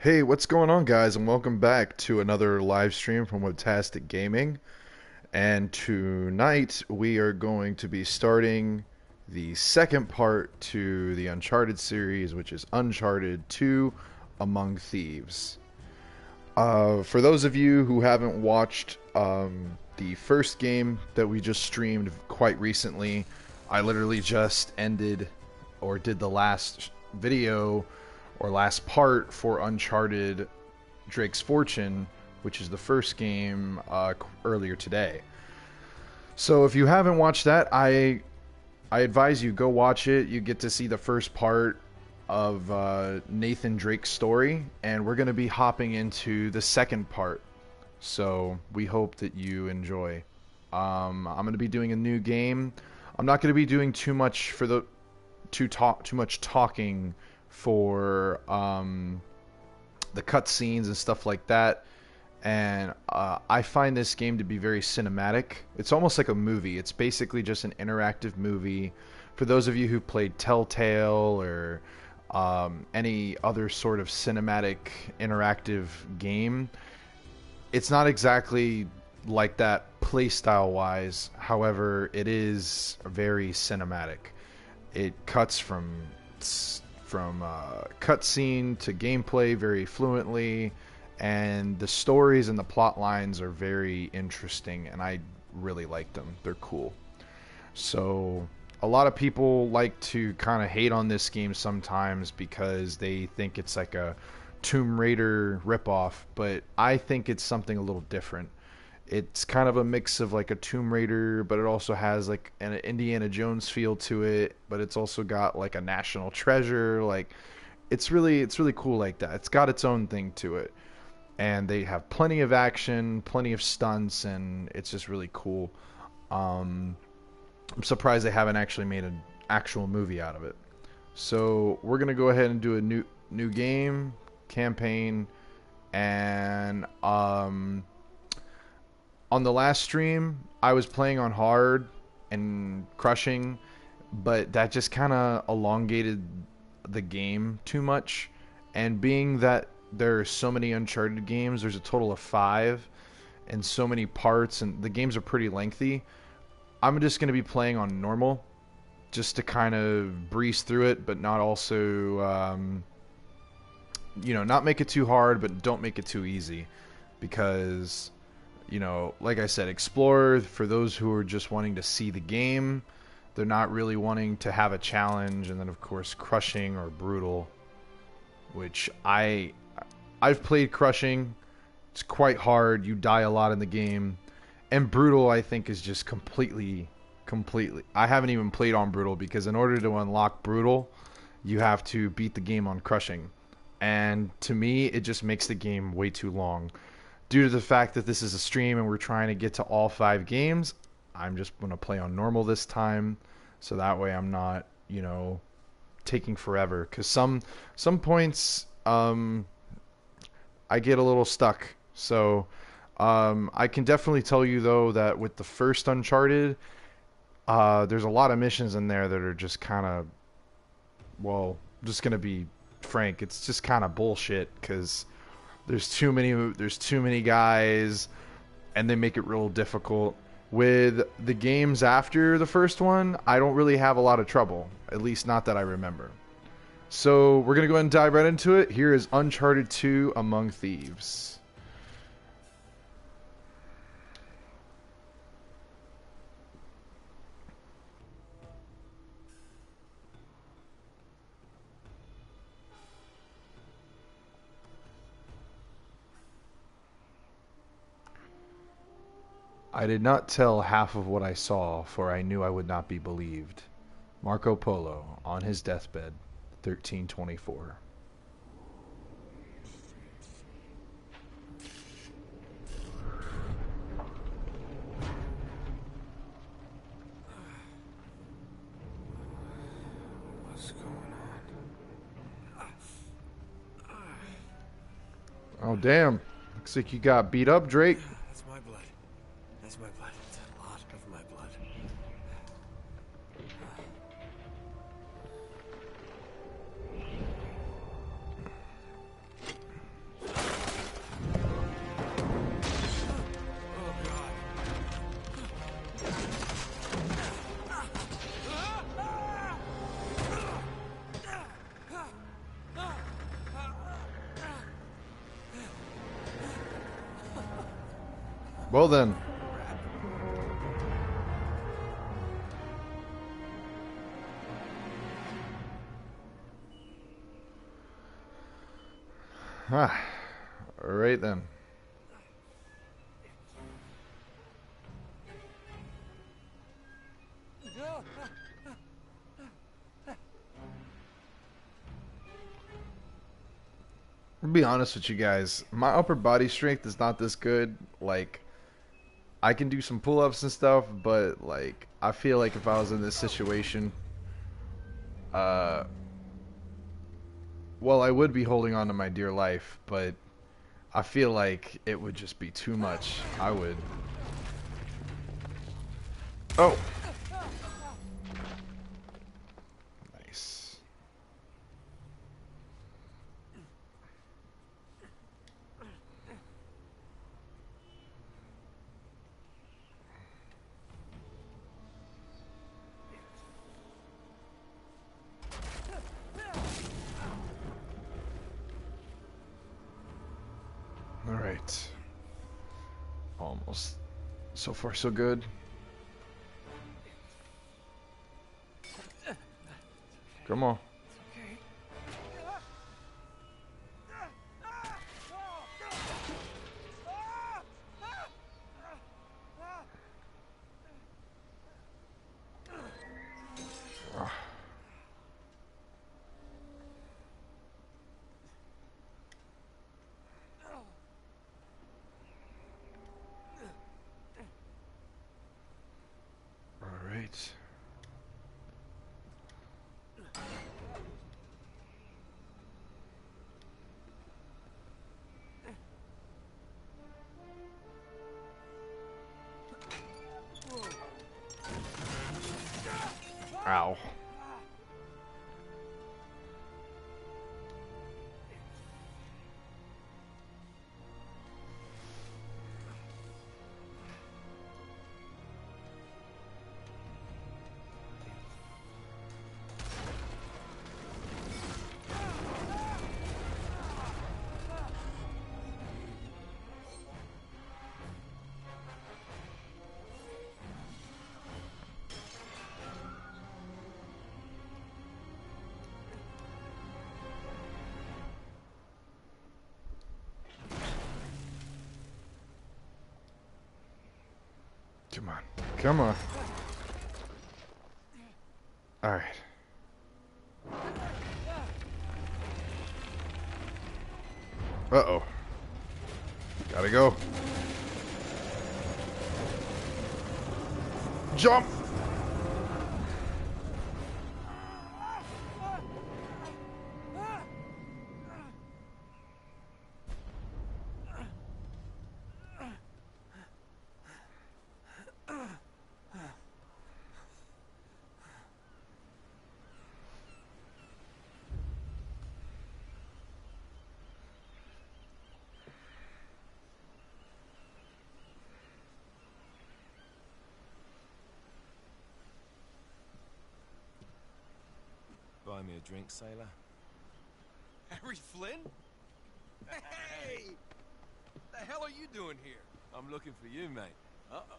Hey, what's going on, guys? And welcome back to another live stream from Webtastic Gaming. And tonight we are going to be starting the second part to the Uncharted series, which is Uncharted 2 Among Thieves. For those of you who haven't watched the first game that we just streamed quite recently, I literally just ended or did the last video or last part for Uncharted Drake's Fortune, which is the first game earlier today. So if you haven't watched that, I advise you go watch it. You get to see the first part of Nathan Drake's story, and we're going to be hopping into the second part. So we hope that you enjoy. I'm going to be doing a new game. I'm not going to be doing too much for the too much talking for the cutscenes and stuff like that. And I find this game to be very cinematic. It's almost like a movie. It's basically just an interactive movie. For those of you who played Telltale or any other sort of cinematic interactive game, it's not exactly like that playstyle wise. However, it is very cinematic. It cuts from cutscene to gameplay very fluently, and the stories and the plot lines are very interesting, and I really like them. They're cool. So a lot of people like to kind of hate on this game sometimes because they think it's like a Tomb Raider ripoff, but I think it's something a little different. It's kind of a mix of like a Tomb Raider, but it also has like an Indiana Jones feel to it, but it's also got like a National Treasure. Like it's really cool like that. It's got its own thing to it. And they have plenty of action, plenty of stunts, and it's just really cool. I'm surprised they haven't actually made an actual movie out of it. So we're gonna go ahead and do a new game campaign, and on the last stream, I was playing on hard and crushing, but that just kind of elongated the game too much. And being that there are so many Uncharted games, there's a total of 5, and so many parts, and the games are pretty lengthy. I'm just going to be playing on normal, just to kind of breeze through it, but not also, not make it too hard, but don't make it too easy. Because like I said, Explorer, for those who are just wanting to see the game, they're not really wanting to have a challenge. And then, of course, Crushing or Brutal, which I've played Crushing. It's quite hard. You die a lot in the game. And Brutal, I think, is just completely... I haven't even played on Brutal, because in order to unlock Brutal, you have to beat the game on Crushing. And to me, it just makes the game way too long. Due to the fact that this is a stream and we're trying to get to all 5 games, I'm just going to play on normal this time, so that way I'm not, taking forever. Because some points, I get a little stuck. So I can definitely tell you, though, that with the first Uncharted, there's a lot of missions in there that are just kind of, well, just going to be frank, it's just kind of bullshit, because there's too many guys, and they make it real difficult. With the games after the first one, I don't really have a lot of trouble, at least not that I remember. So we're gonna go ahead and dive right into it. Here is Uncharted 2 Among Thieves. I did not tell half of what I saw, for I knew I would not be believed. Marco Polo, on his deathbed, 1324. What's going on? Oh, damn. Looks like you got beat up, Drake. That's my blood. That's my blood. It's a lot of my blood. Well then. Ah. Alright then. To be honest with you guys, my upper body strength is not this good. Like, I can do some pull-ups and stuff, but like, I feel like if I was in this situation, uh, well, I would be holding on to my dear life, but I feel like it would just be too much. I would. Oh. Nice. All right. Almost. So far, so good. Come on. All right. Ow. Come on. Come on. All right. Uh-oh. Gotta go. Jump! Buy me a drink, sailor. Harry Flynn? Hey! The hell are you doing here? I'm looking for you, mate. Uh-oh.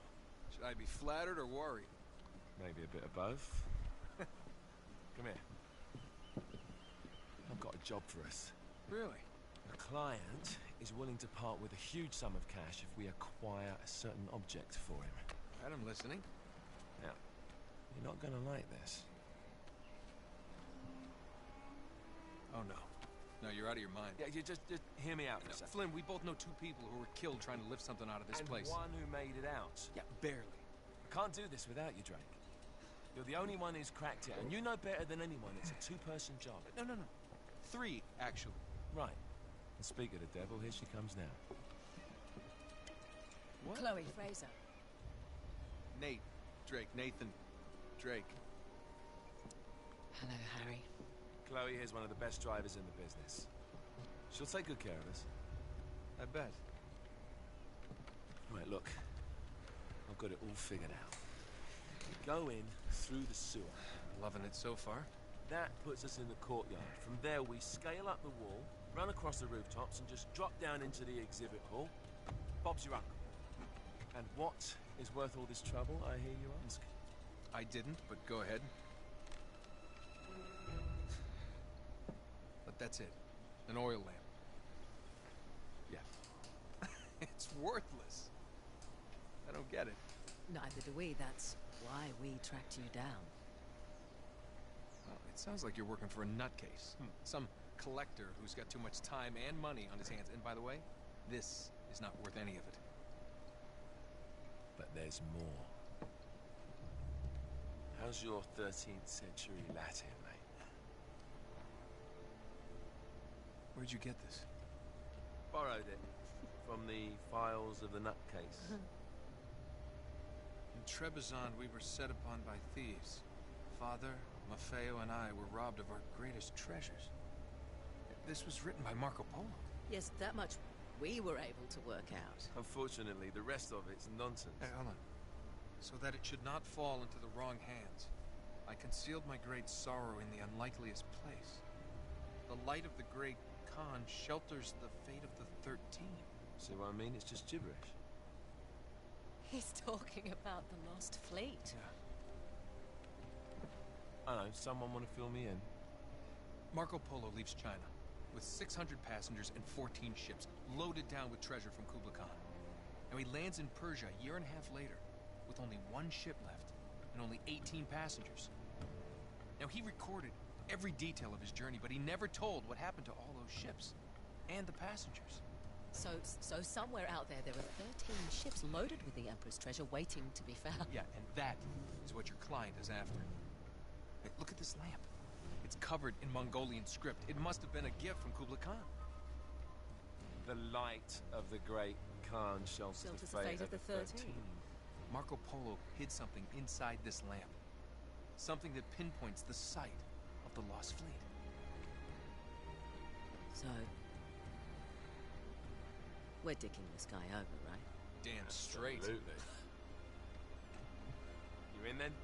Should I be flattered or worried? Maybe a bit of both. Come here. I've got a job for us. Really? A client is willing to part with a huge sum of cash if we acquire a certain object for him. Right, I'm listening. Now, you're not gonna like this. Oh, no. No, you're out of your mind. Yeah, you just hear me out for a No, second. Flynn, we both know two people who were killed trying to lift something out of this place. One who made it out. Yeah, barely. I can't do this without you, Drake. You're the only one who's cracked it, and you know better than anyone it's a two-person job. No. Three, actually. Right. And speak of the devil, here she comes now. What? Chloe Fraser. Nate. Drake. Nathan. Drake. Hello, Harry. Chloe here's one of the best drivers in the business. She'll take good care of us. I bet. Right, look. I've got it all figured out. We go in through the sewer. Loving it so far. That puts us in the courtyard. From there, we scale up the wall, run across the rooftops, and just drop down into the exhibit hall. Bob's your uncle. And what is worth all this trouble, I hear you ask? I didn't, but go ahead. But that's it. An oil lamp. Yeah. It's worthless. I don't get it. Neither do we. That's why we tracked you down. Well, it sounds like you're working for a nutcase. Some collector who's got too much time and money on his hands. And by the way, this is not worth any of it. But there's more. How's your 13th century Latin, mate? Where'd you get this? Borrowed it from the files of the nutcase. In Trebizond, we were set upon by thieves. Father, Maffeo, and I were robbed of our greatest treasures. This was written by Marco Polo. Yes, that much we were able to work out. Unfortunately, the rest of it's nonsense. Hey, hold on. So that it should not fall into the wrong hands, I concealed my great sorrow in the unlikeliest place. The light of the great Khan shelters the fate of the 13. See what I mean? It's just gibberish. He's talking about the lost fleet. Yeah. I know, someone want to fill me in? Marco Polo leaves China with 600 passengers and 14 ships, loaded down with treasure from Kublai Khan. Now he lands in Persia a year and a half later, with only one ship left, and only 18 passengers. Now he recorded every detail of his journey, but he never told what happened to all those ships, and the passengers. So somewhere out there were 13 ships loaded with the Emperor's treasure waiting to be found. Yeah, and that is what your client is after. Hey, look at this lamp. It's covered in Mongolian script. It must have been a gift from Kublai Khan. The light of the great Khan shelters the fate of the 13. Marco Polo hid something inside this lamp. Something that pinpoints the site of the lost fleet. So, we're dicking this guy over, right? Damn straight. Absolutely. You in then?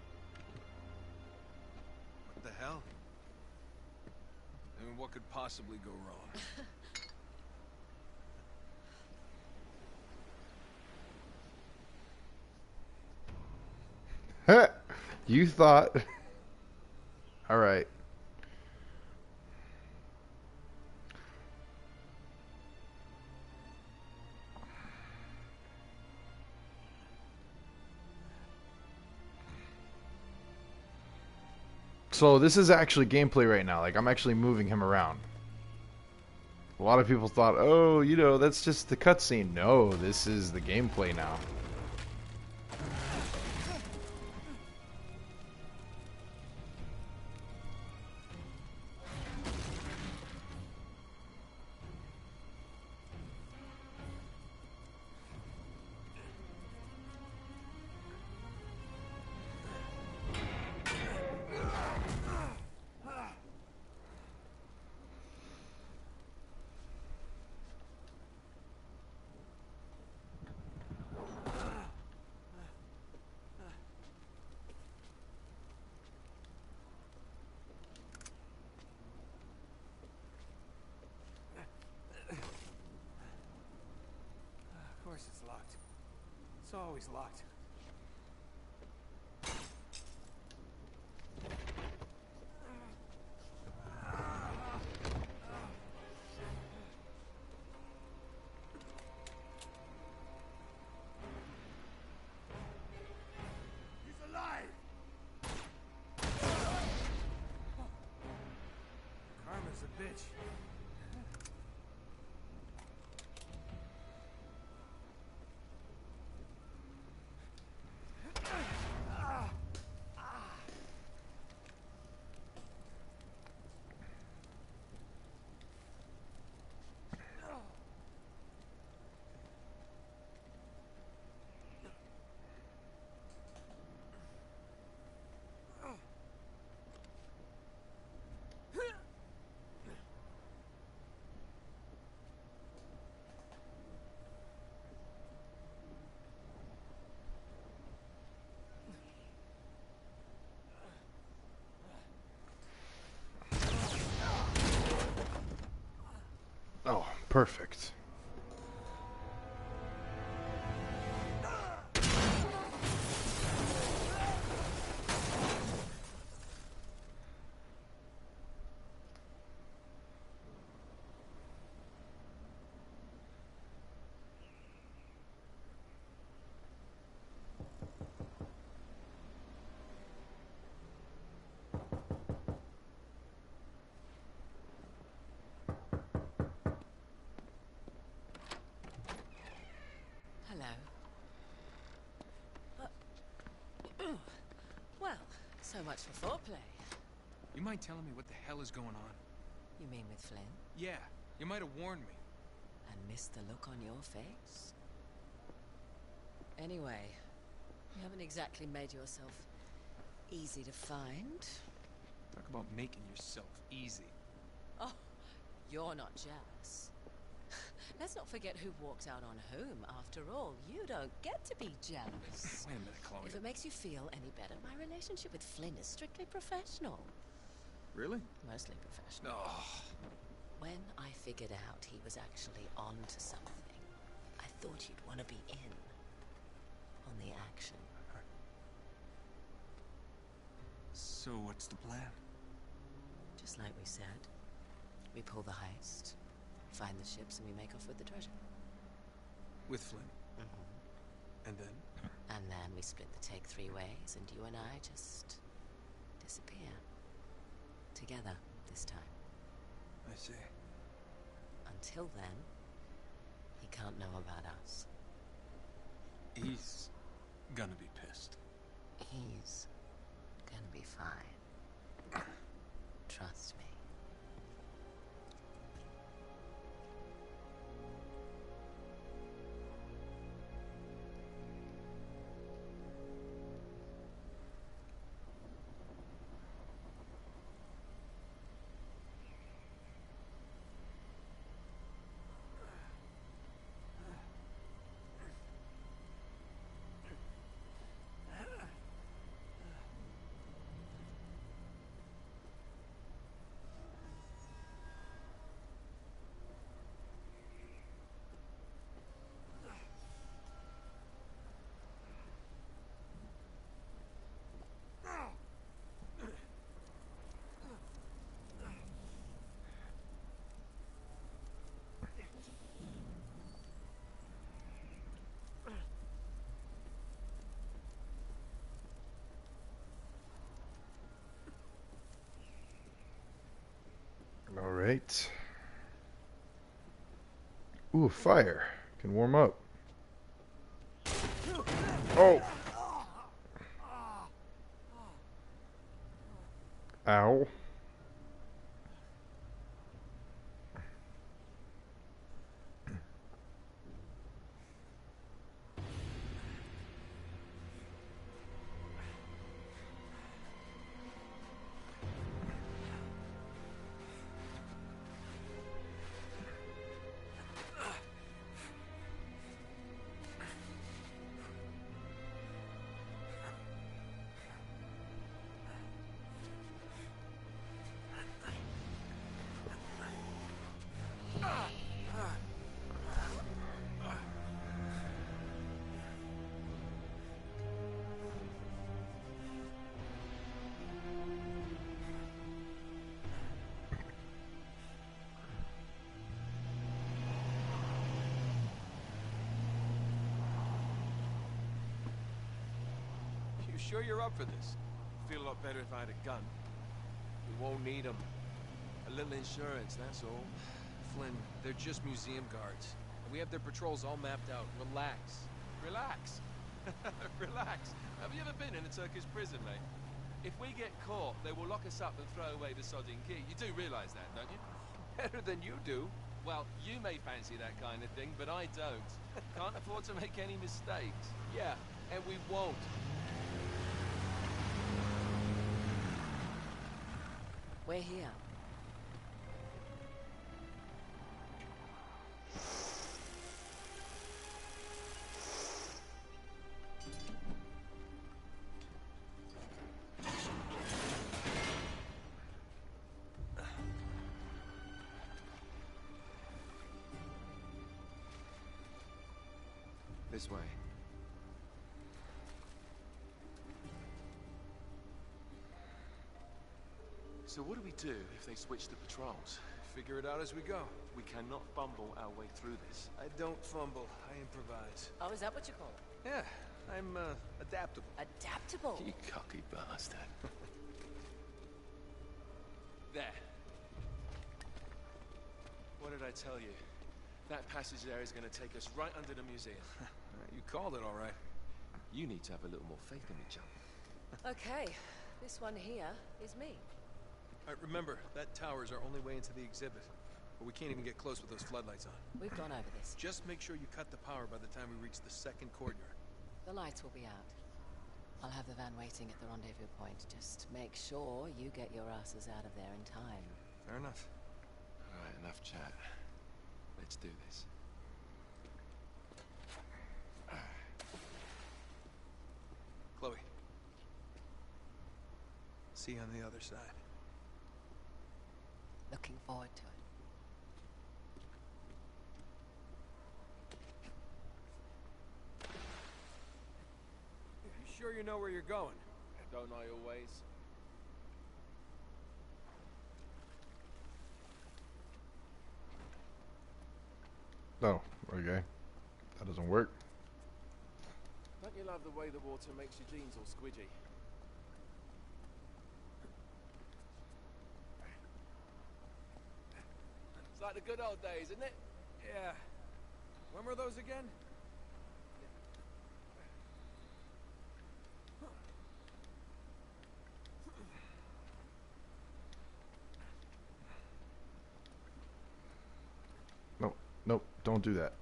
What the hell? I mean, what could possibly go wrong? You thought. All right. So this is actually gameplay right now. Like, I'm actually moving him around. A lot of people thought, oh, you know, that's just the cutscene. No, this is the gameplay now. Of course it's locked. It's always locked. He's alive! Karma's a bitch. Oh, perfect. So much for foreplay. You mind telling me what the hell is going on? You mean with Flynn? Yeah, you might have warned me. And missed the look on your face? Anyway, you haven't exactly made yourself easy to find. Talk about making yourself easy. Oh, you're not jealous. Let's not forget who walked out on whom. After all, you don't get to be jealous. Wait a minute, Chloe. If it makes you feel any better, my relationship with Flynn is strictly professional. Really? Mostly professional. Oh. When I figured out he was actually onto something, I thought you'd want to be in on the action. So what's the plan? Just like we said, we pull the heist, find the ships, and we make off with the treasure. With Flynn. Mm-hmm. And then? And then we split the take 3 ways, and you and I just disappear. Together, this time. I see. Until then, he can't know about us. He's gonna be pissed. He's gonna be fine. Trust me. All right. Ooh, fire. Can warm up. Oh. Ow. You sure you're up for this? Feel a lot better if I had a gun. We won't need them. A little insurance, that's all. Flynn, they're just museum guards. And we have their patrols all mapped out. Relax. Relax. Relax. Have you ever been in a Turkish prison, mate? If we get caught, they will lock us up and throw away the sodding key. You do realize that, don't you? Better than you do. Well, you may fancy that kind of thing, but I don't. Can't afford to make any mistakes. Yeah, and we won't. We're here. This way. So what do we do if they switch the patrols? Figure it out as we go. We cannot fumble our way through this. I don't fumble. I improvise. Oh, is that what you call it? Yeah, I'm, adaptable. Adaptable. You cocky bastard. There. What did I tell you? That passage there is going to take us right under the museum. You called it all right. You need to have a little more faith in me, chum. Okay, This one here is me. Alright, remember, that tower's our only way into the exhibit. But we can't even get close with those floodlights on. We've gone over this. Just make sure you cut the power by the time we reach the second courtyard. The lights will be out. I'll have the van waiting at the rendezvous point. Just make sure you get your asses out of there in time. Fair enough. Alright, enough chat. Let's do this. Chloe. See you on the other side. Looking forward to it. You sure you know where you're going? Don't I always? Oh, okay. That doesn't work. Don't you love the way the water makes your jeans all squidgy? It's like the good old days, isn't it? Yeah. When were those again? Nope, nope, don't do that.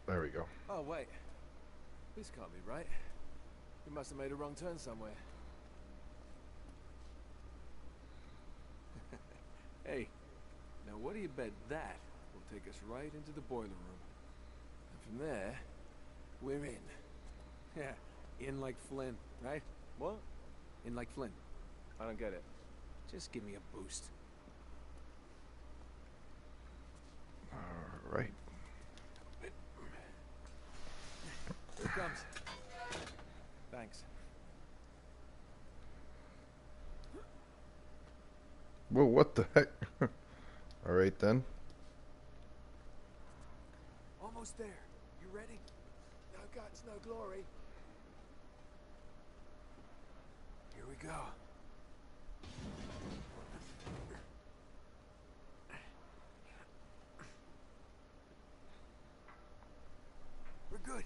There we go. Oh, wait. This can't be right. We must have made a wrong turn somewhere. Hey, now what do you bet that will take us right into the boiler room? And from there, we're in. Yeah, in like Flynn, right? What? In like Flynn. I don't get it. Just give me a boost. All right. Here it comes. Thanks. Whoa, what the heck? All right then. Almost there. You ready? No guts, no glory. Here we go. We're good.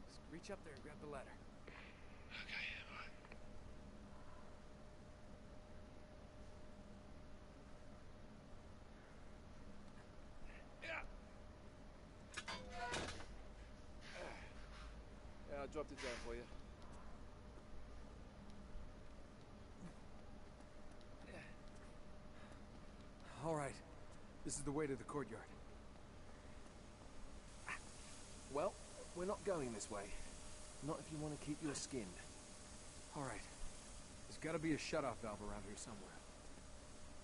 Just reach up there and grab the ladder. Yeah, I dropped it down for you. All right. This is the way to the courtyard. Well, we're not going this way. Not if you want to keep your skin. All right. There's got to be a shut-off valve around here somewhere.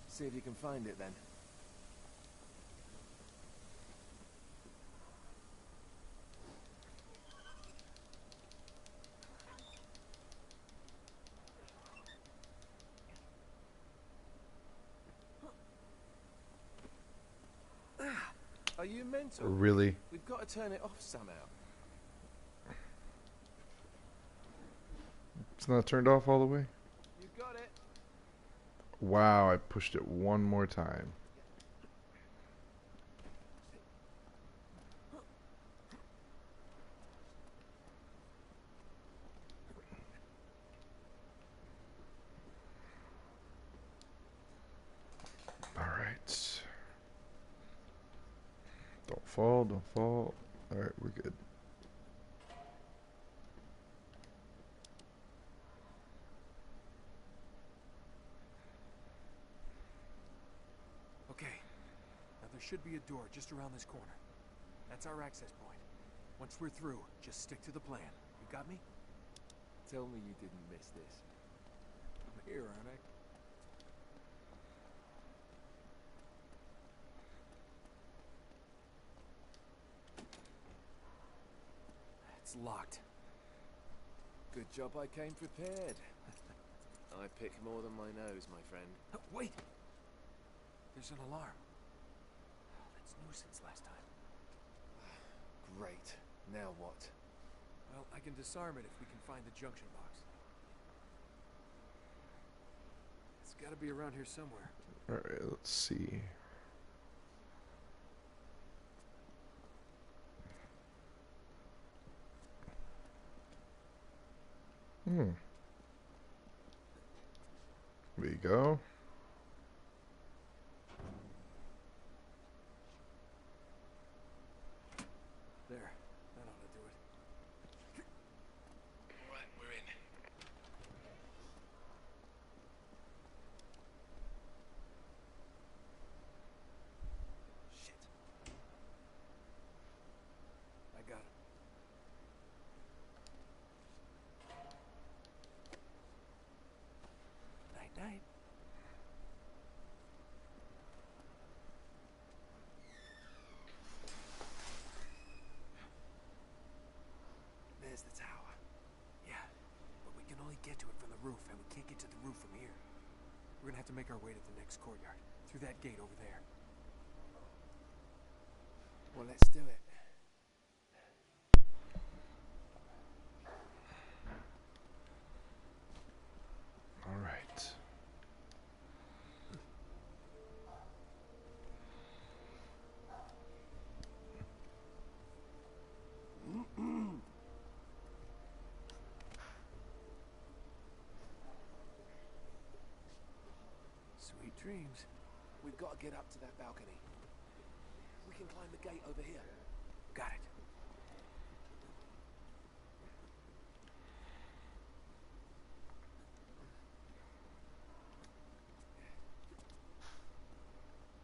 See if you can find it then. Are you mental? Really? We've got to turn it off somehow. It's not turned off all the way? You got it. Wow, I pushed it one more time. Alright. Don't fall, don't fall. Alright, we're good. Okay. Now there should be a door just around this corner. That's our access point. Once we're through, just stick to the plan. You got me? Tell me you didn't miss this. I'm here, aren't I? It's locked. Good job I came prepared. I pick more than my nose, my friend. Oh, wait! There's an alarm. Oh, that's new since last time. Great. Now what? Well, I can disarm it if we can find the junction box. It's gotta be around here somewhere. Alright, let's see. There you go. There. That ought to do it. Right, we're in. Shit. I got him. Night night. There's the tower. Yeah, but we can only get to it from the roof, and we can't get to the roof from here. We're gonna have to make our way to the next courtyard, through that gate over there. Well, let's do it. Alright. Sweet dreams. We've got to get up to that balcony. We can climb the gate over here. Got it.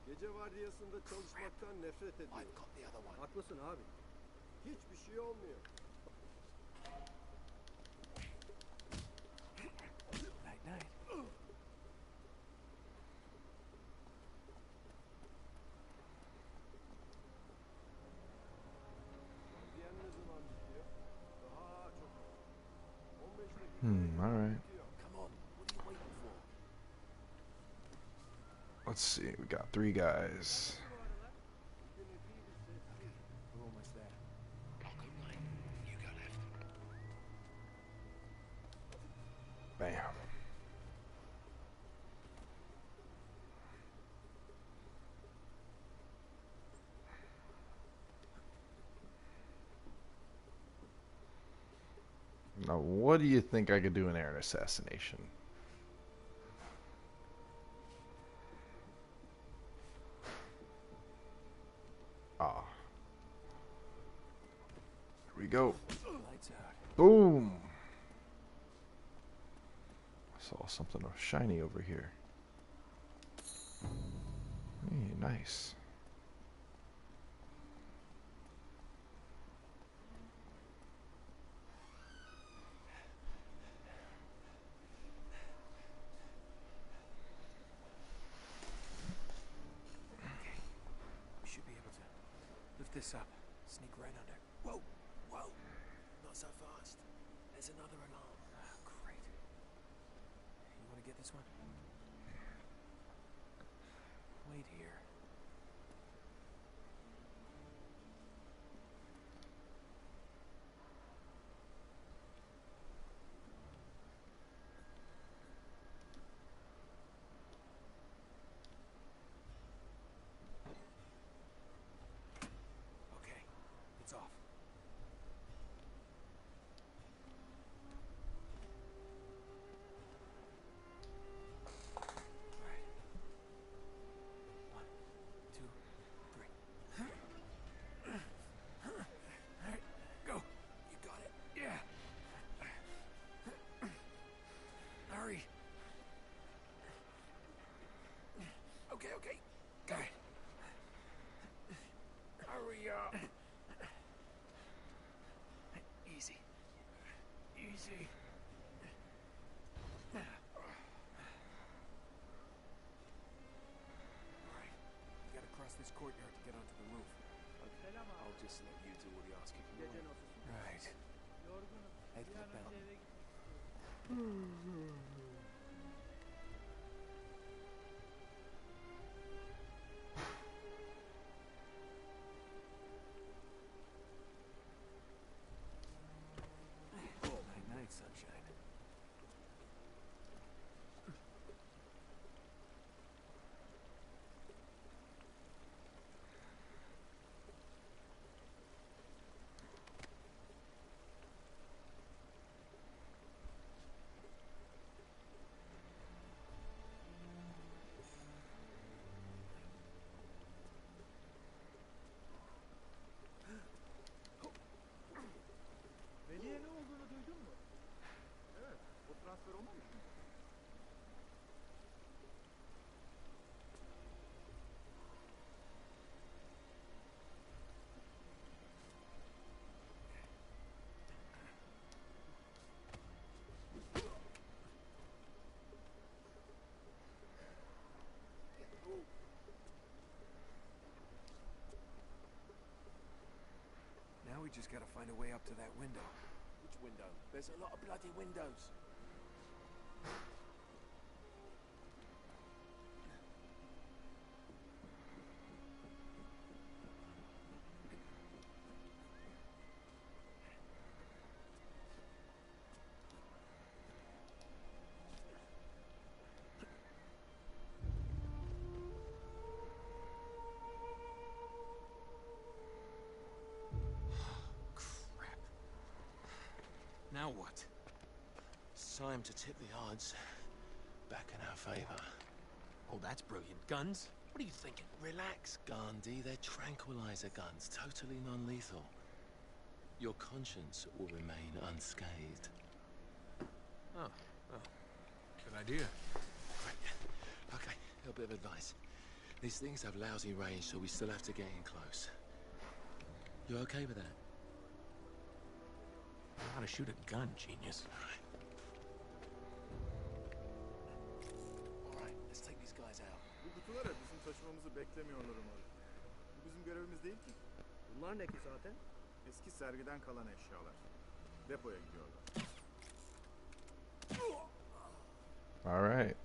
Gece vardiyasında çalışmaktan nefret ediyorum. I've got the other one. Haklısın abi. Hiçbir şey olmuyor. Night night. Diyen ne zaman bitiyor? Daha çok. 15 dakika. Alright. Come on, what are you waiting for? Let's see, we got 3 guys. We're almost there. I'll go right. You go left. Bam. Now, what do you think I could do in there, an assassination? Ah. Here we go. Lights out. Boom! I saw something shiny over here. Hey, nice. We should be able to lift this up. Sneak right under. Whoa, whoa. Not so fast. There's another alarm. Ah, great. You want to get this one? Wait here. Okay, it's off. All right. 1, 2, 3. All right, go. You got it. Yeah. Hurry. Okay, okay. Go. Hurry up. Easy. Easy. Alright. We gotta cross this courtyard to get onto the roof. I'll just let you do all the ass kicking. Right. Head for the balcony. Night, night, sunshine. We just gotta find a way up to that window. Which window? There's a lot of bloody windows. Crap. Now what? It's time to tip the odds back in our favor. Oh, that's brilliant. Guns? What are you thinking? Relax, Gandhi. They're tranquilizer guns, totally non-lethal. Your conscience will remain unscathed. Oh, well, good idea. Right. Okay, a little bit of advice. These things have lousy range, so we still have to get in close. You okay with that? I know how to shoot a gun, genius. Alright, let's take these guys out. Bu kutulara bizim taşımamızı beklemiyorlar umarım. Bu bizim görevimiz değil ki. Bunlar ne ki zaten? Eski sergiden kalan eşyalar. Depoya gidiyorlar. All right.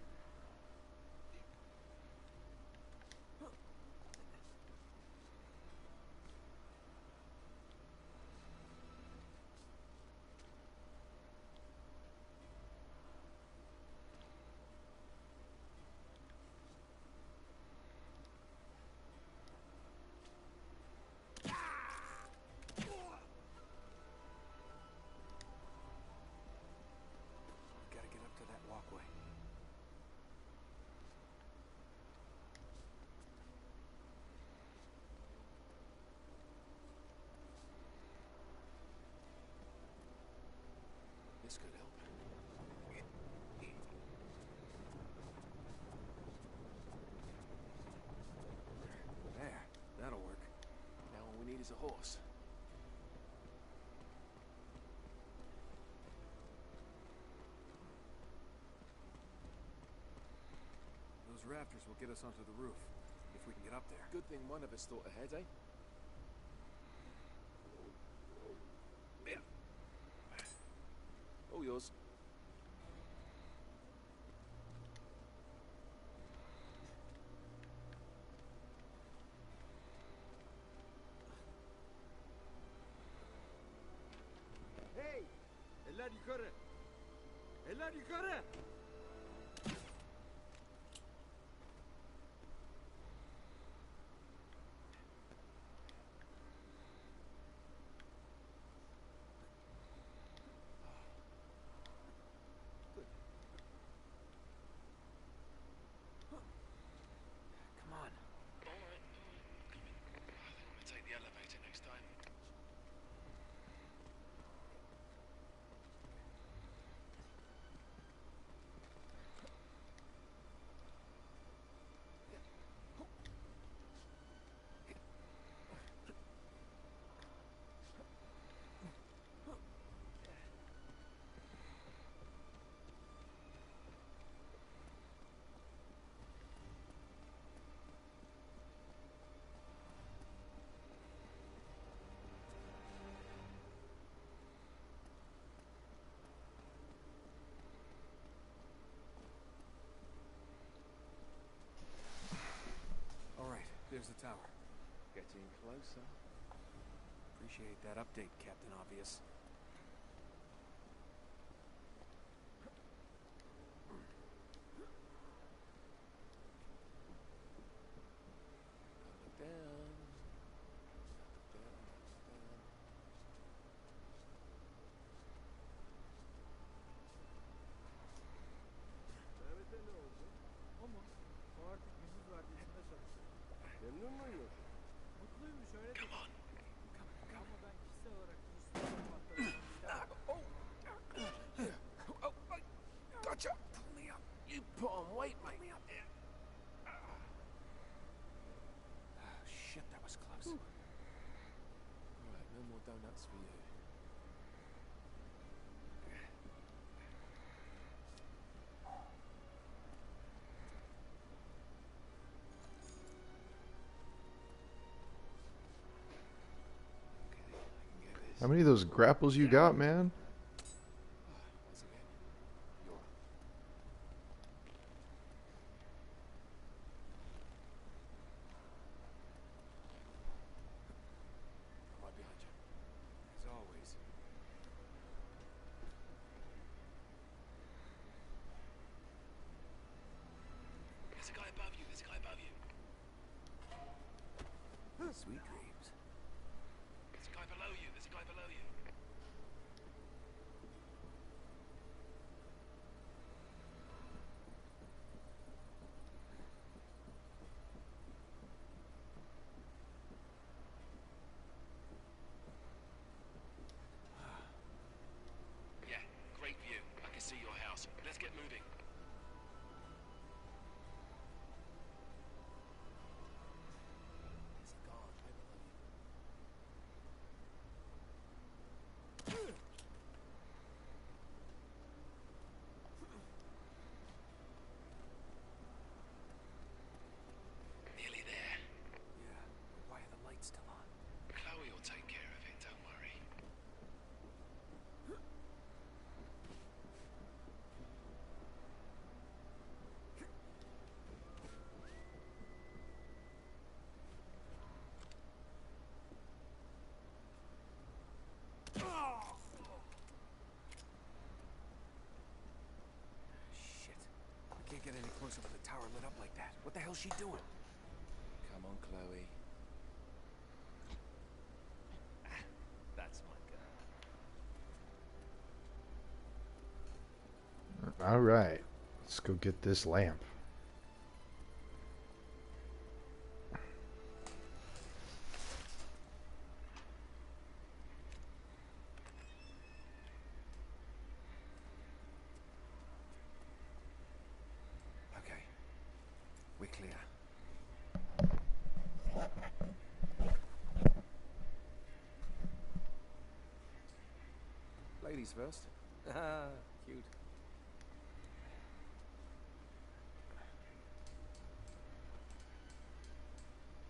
We gotta get up to that walkway. This could help. There, that'll work. Now all we need is a horse. Those rafters will get us onto the roof, if we can get up there. Good thing one of us thought ahead, eh? Yeah. All yours. Hey! Eller yukarı! Eller yukarı! Come on. Alright. I'm gonna take the elevator next time. All right, there's the tower. Getting closer. Appreciate that update, Captain Obvious. Look down. Down. Mehmet'e ne oldu? Ama o artık gündüz vardiyasında çalışıyor. Memnun muymuş? Mutluymuş öyle dedi. Ama ben kişisel olarak Müslüman patladım. Oh, gotcha! Pull me up. You put on weight, mate. Pull me up there. Shit, that was close. Alright, no more donuts for you. Okay, I can get How many of those grapples you got, man? Once again, you're up. I'm right behind you. As always. There's a guy above you. There's a guy above you. Sweet dreams. There's a guy below you. There's a guy below you. Yeah, great view. I can see your house. Let's get moving. Is he gone? Right below you. Nearly there. Yeah. Why are the lights still on? Chloe will take care of it, don't worry. Shit. I can't get any closer with the tower lit up like that. What the hell's she doing? Come on, Chloe. That's my girl. All right. Let's go get this lamp. Okay. We're clear. Ladies first. Ah, cute.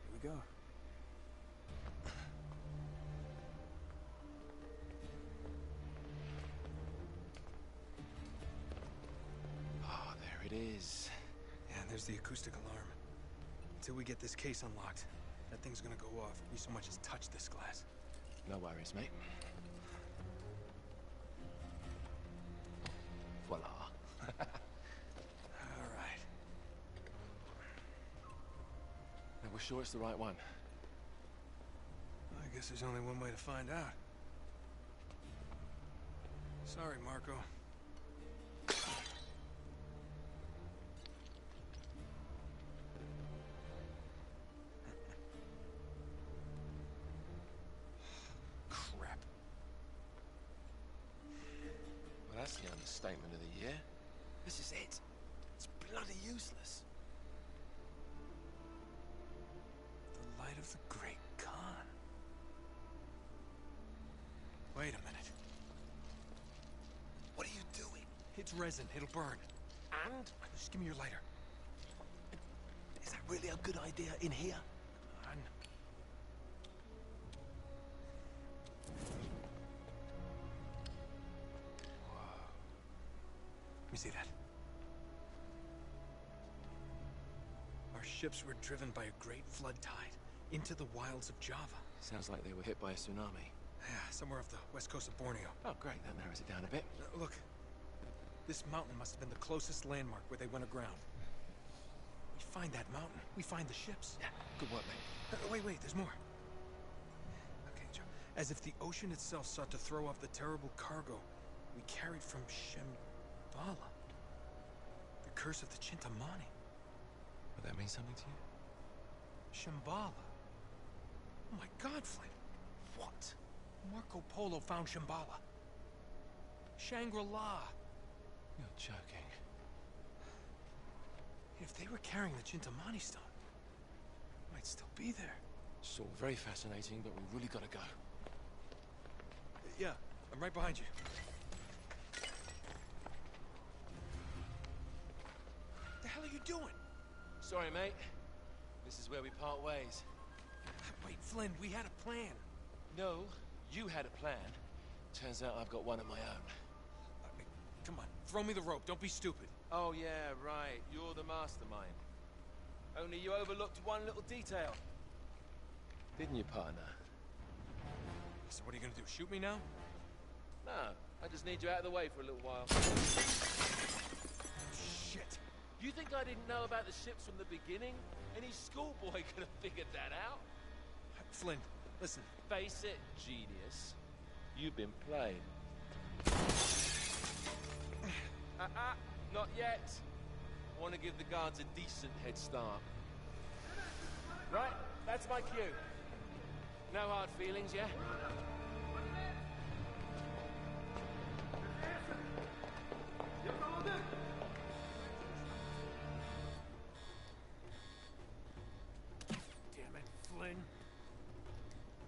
Here we go. Oh, there it is. Yeah, there's the acoustic alarm. Until we get this case unlocked, that thing's gonna go off if we so much as touch this glass. No worries, mate. Voila. All right. Now, we're sure it's the right one. I guess there's only one way to find out. Sorry, Marco. Crap. Well, that's the understatement of the year. This is it. It's bloody useless. The light of the Great Khan. Wait a minute. What are you doing? It's resin. It'll burn. And? Just give me your lighter. Is that really a good idea in here? Come on. Let me see that. Our ships were driven by a great flood tide into the wilds of Java. Sounds like they were hit by a tsunami. Yeah, somewhere off the west coast of Borneo. Oh, great. That narrows it down a bit. Look, this mountain must have been the closest landmark where they went aground. We find that mountain, we find the ships. Yeah, good work, mate. Wait, there's more. Okay, Joe. As if the ocean itself sought to throw off the terrible cargo we carried from Shambhala. The curse of the Chintamani. Would that mean something to you? Shambhala. Oh my God, Flynn. What? Marco Polo found Shambhala. Shangri-La. You're joking. If they were carrying the Chintamani stone, it might still be there. It's all very fascinating, but we really gotta go. Yeah, I'm right behind you. What the hell are you doing? Sorry, mate. This is where we part ways. Wait, Flynn, we had a plan. No, You had a plan. Turns out I've got one of my own. Come on, throw me the rope. Don't be stupid. Oh, yeah, right. You're the mastermind. Only you overlooked one little detail. Didn't you, partner? So what are you gonna do? Shoot me now? No, I just need you out of the way for a little while. Shit. You think I didn't know about the ships from the beginning? Any schoolboy could have figured that out. Flynn, listen. Face it, genius. You've been played. Not yet. Want to give the guards a decent head start. Right, that's my cue. No hard feelings, yeah? Damn it, Flynn.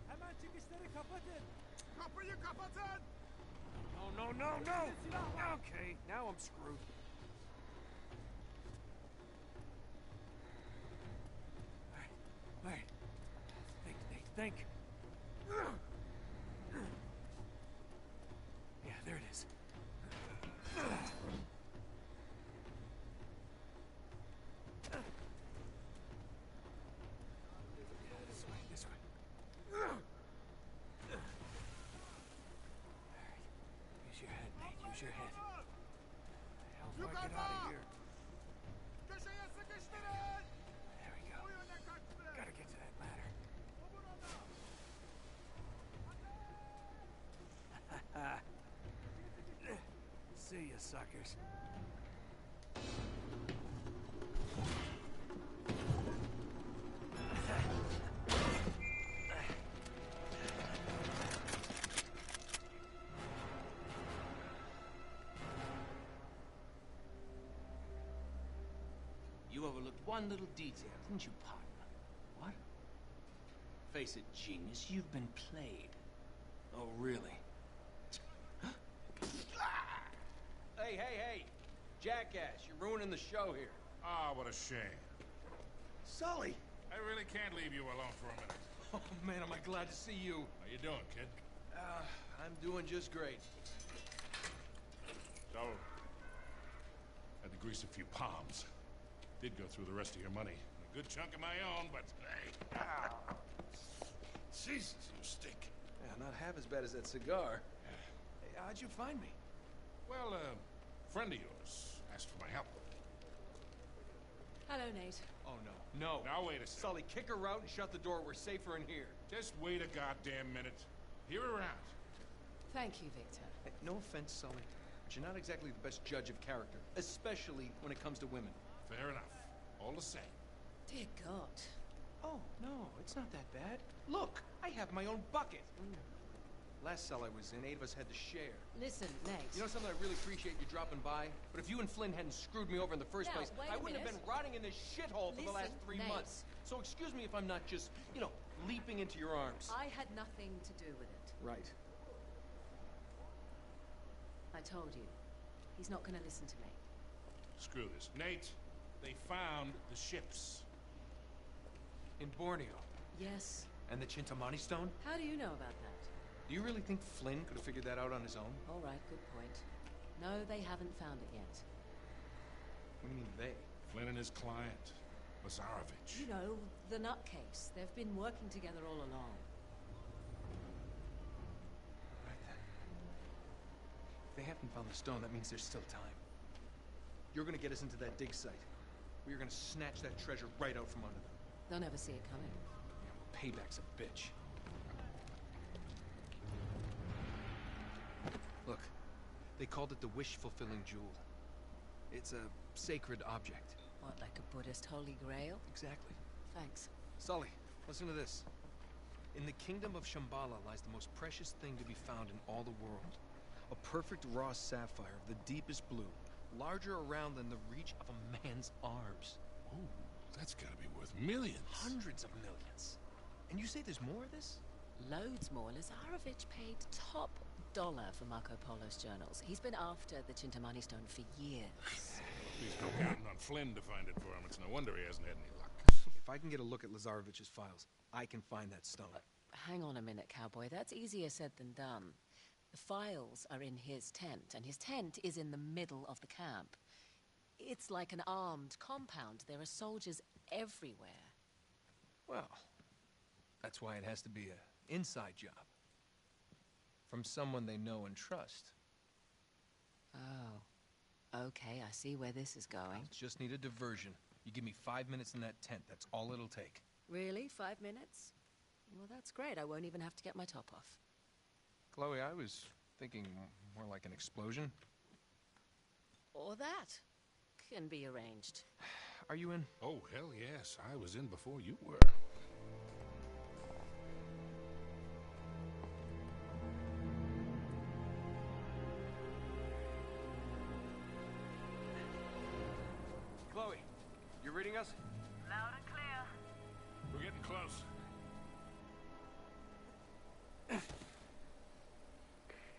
Hemen çıkışları kapatın. Kapıyı kapatın! No. Okay, now I'm screwed. All right. Think, Nate, think. Yeah, there it is. This way. Use your head, Nate. Use your head. How do I get out of here? Köşeye sıkıştırın! There we go. Bu yöne kaçtı! Gotta get to that ladder. See ya, suckers. You overlooked one little detail, didn't you, partner? What? Face it, genius, you've been played. Oh, really? Hey! Jackass, you're ruining the show here. Ah, what a shame. Sully! I really can't leave you alone for a minute. Oh, man, am I glad to see you. How you doing, kid? I'm doing just great. So, had to grease a few palms. Did go through the rest of your money. A good chunk of my own, but hey. Jesus, you stink. Yeah, not half as bad as that cigar. Hey, how'd you find me? Well, a friend of yours asked for my help. Hello, Nate. Oh, no. Now wait a second. Sully, kick her out and shut the door. We're safer in here. Just wait a goddamn minute. Hear her out. Thank you, Victor. Hey, no offense, Sully, but you're not exactly the best judge of character, especially when it comes to women. Fair enough. All the same. Dear God. Oh, no, it's not that bad. Look, I have my own bucket. Last cell I was in, 8 of us had to share. Listen, Nate. You know something, I really appreciate you dropping by, but if you and Flynn hadn't screwed me over in the first Now, place, wait I a wouldn't have minute. been rotting in this shithole for the last Listen, 3 Nate. months. So excuse me if I'm not just, leaping into your arms. I had nothing to do with it. Right. I told you. He's not going to listen to me. Screw this. Nate, they found the ships. In Borneo. Yes. And the Chintamani stone? How do you know about that? Do you really think Flynn could have figured that out on his own? All right, good point. No, they haven't found it yet. What do you mean, they? Flynn and his client, Lazarovich. You know, the nutcase. They've been working together all along. Right then. If they haven't found the stone, that means there's still time. You're gonna get us into that dig site. We're gonna snatch that treasure right out from under them. They'll never see it coming. Yeah, well, payback's a bitch. Look, they called it the wish-fulfilling jewel. It's a sacred object. What, like a Buddhist holy grail? Exactly. Thanks. Sully, listen to this. In the kingdom of Shambhala lies the most precious thing to be found in all the world. A perfect raw sapphire of the deepest blue, larger around than the reach of a man's arms. Oh, that's gotta be worth millions. Hundreds of millions. And you say there's more of this? Loads more. Lazarovich paid top dollar for Marco Polo's journals. He's been after the Chintamani stone for years. He's been counting on Flynn to find it for him. It's no wonder he hasn't had any luck. If I can get a look at Lazarovich's files, I can find that stone. hang on a minute, cowboy. That's easier said than done. The files are in his tent, and his tent is in the middle of the camp. It's like an armed compound. There are soldiers everywhere. Well, that's why it has to be an inside job. From someone they know and trust. Oh. Okay, I see where this is going. I'll just need a diversion. You give me 5 minutes in that tent, that's all it'll take. Really? 5 minutes? Well, that's great. I won't even have to get my top off. Chloe, I was thinking more like an explosion. Or that. Can be arranged. Are you in? Oh, hell yes. I was in before you were. Chloe, you reading us? Loud and clear. We're getting close.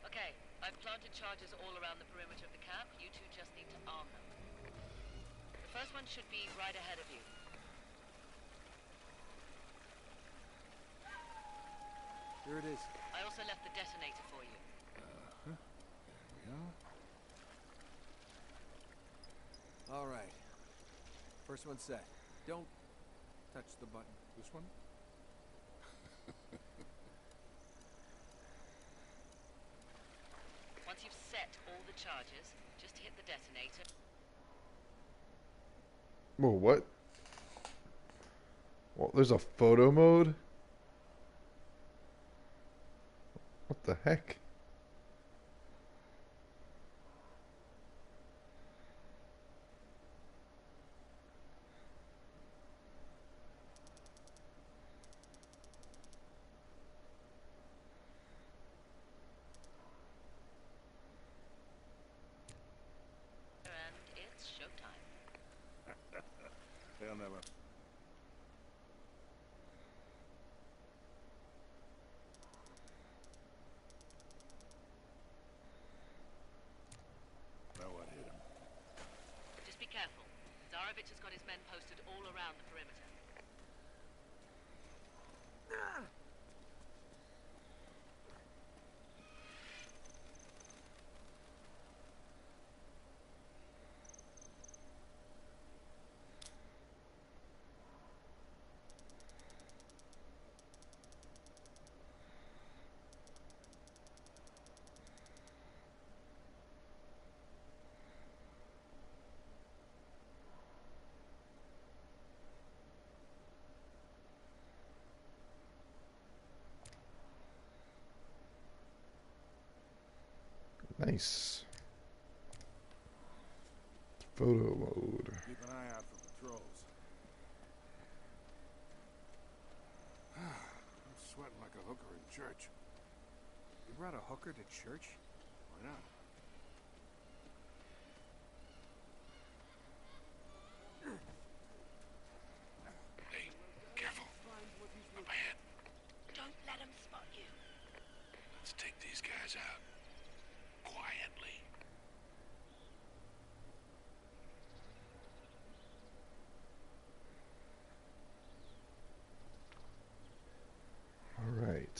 Okay, I've planted charges all around the perimeter of the camp. You two just need to arm them. The first one should be right ahead of you. Here it is. I also left the detonator for you. There we are. All right. First one set. Don't touch the button. This one? Once you've set all the charges, just hit the detonator. Whoa, what? Well, there's a photo mode? What the heck? And it's showtime. They'll never. Now what hit him? Just be careful. Zarovich has got his men posted all around the perimeter. Nice. Photo mode. Keep an eye out for patrols. I'm sweating like a hooker in church. You brought a hooker to church? Why not? Hey, careful. Up ahead. Don't let him spot you. Let's take these guys out. Quietly. All right.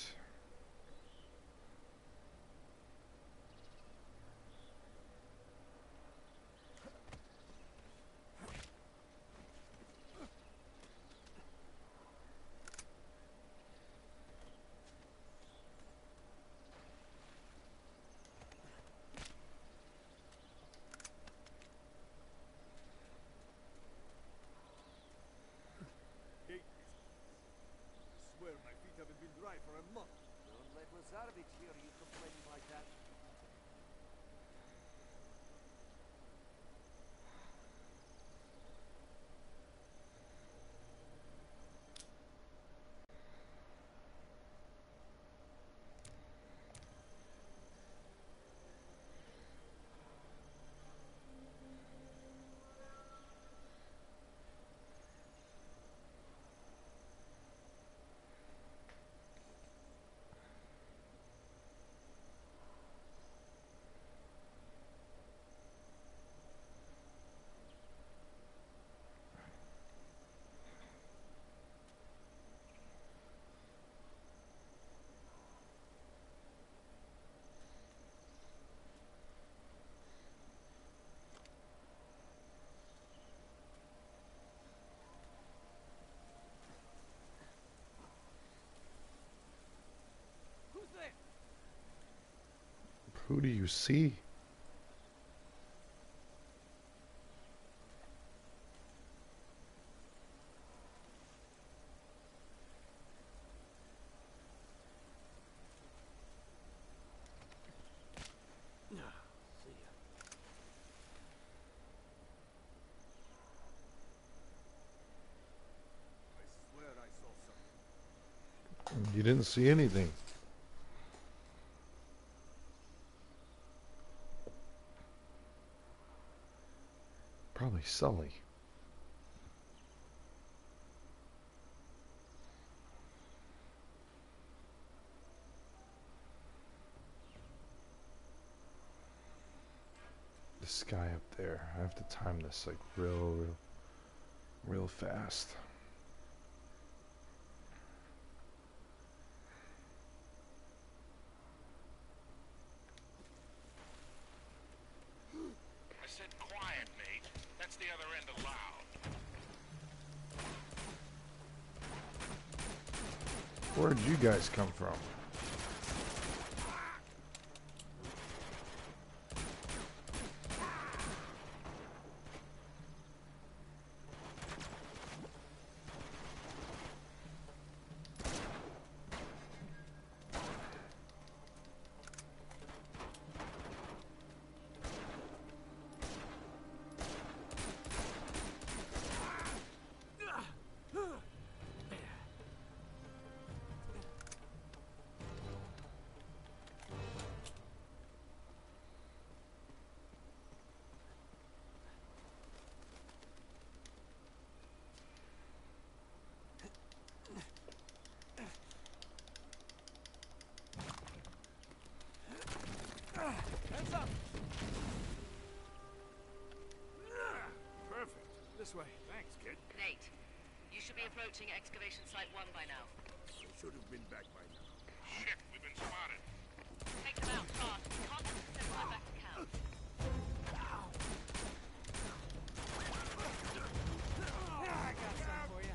I swear my feet haven't been dry for a month. Don't let Lazarevich hear you complaining like that. Who do you see? You didn't see anything. Probably Sully. This guy up there. I have to time this like real fast. I said quiet, mate. That's the other end of loud. Where'd you guys come from? Hands up! Perfect. This way. Thanks, kid. Nate, you should be approaching excavation site 1 by now. I should have been back by now. Shit, we've been spotted. Take them out fast. We can't let them send right back to camp. I got some for you.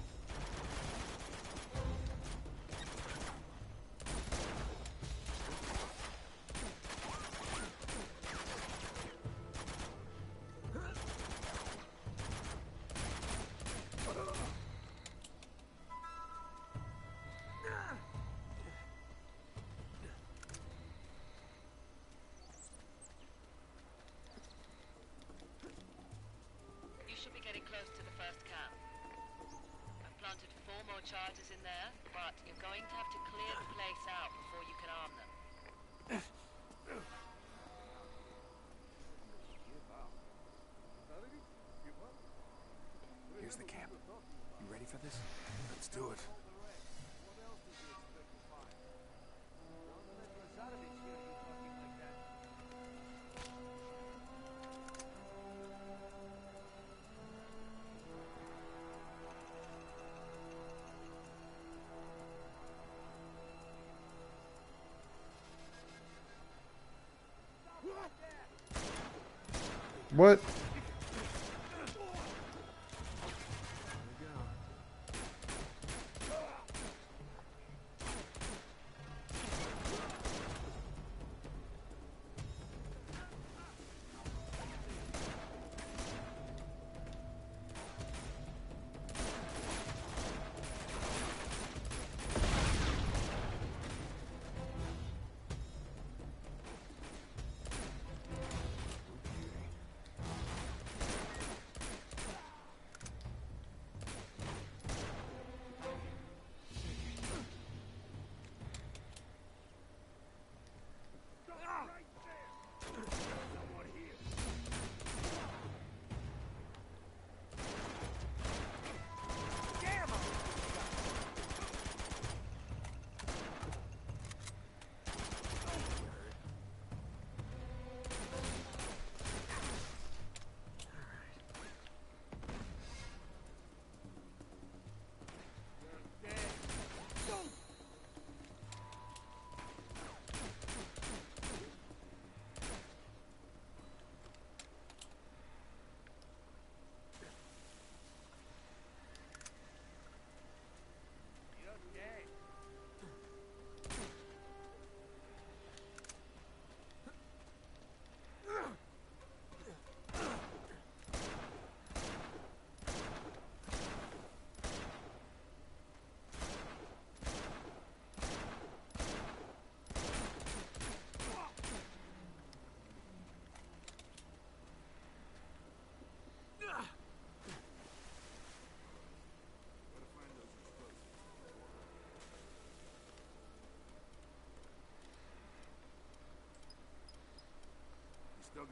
You should be getting close to the first camp. I've planted 4 more charges in there, but you're going to have to clear the place out before you can arm them. Here's the camp. You ready for this? Let's do it. What?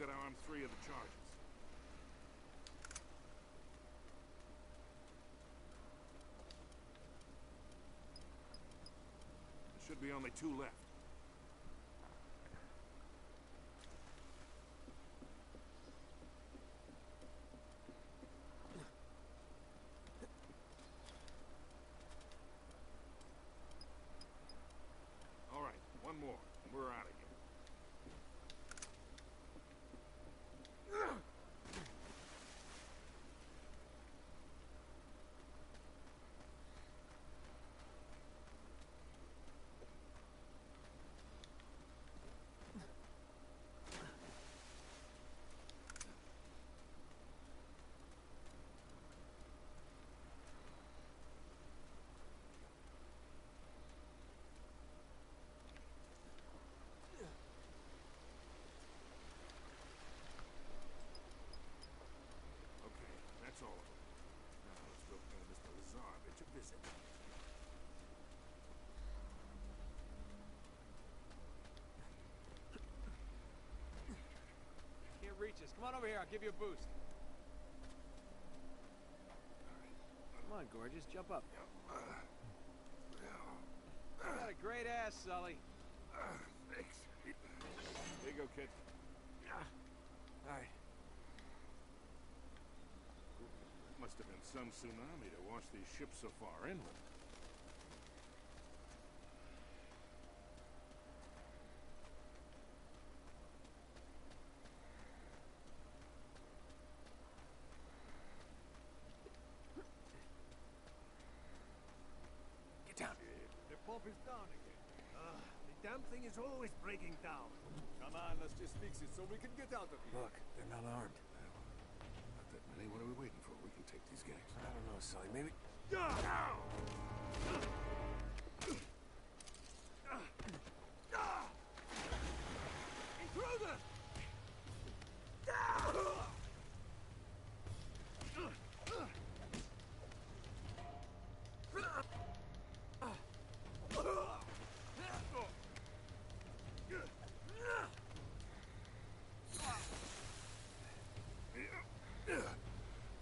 got to arm 3 of the charges. There should be only 2 left. All right, one more, and we're out of here. That's all of them. Now let's go pay Mr. Lazarevich a visit. Can't reach us. Come on over here. I'll give you a boost. Come on, gorgeous. Jump up. You got a great ass, Sully. Thanks. Here you go, kid. All right. Must have been some tsunami to wash these ships so far inland. Get down. The pump is down again. The damn thing is always breaking down. Come on, let's just fix it so we can get out of here. Look, they're not armed. Not that many. What are we waiting for? We can take these guys. I don't know, Sully. Maybe... Intruder!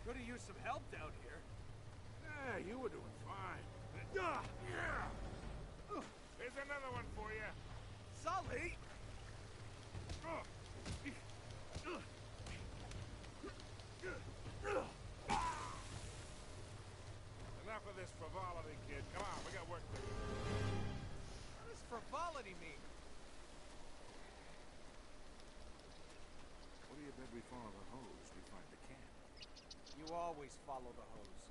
Could have used some help down here. Yeah, you were doing fine. Here's another one for you. Sully! Enough of this frivolity, kid. Come on, we got work to do. What does frivolity mean? What do you bet we follow the hose? We find the can. You always follow the hose.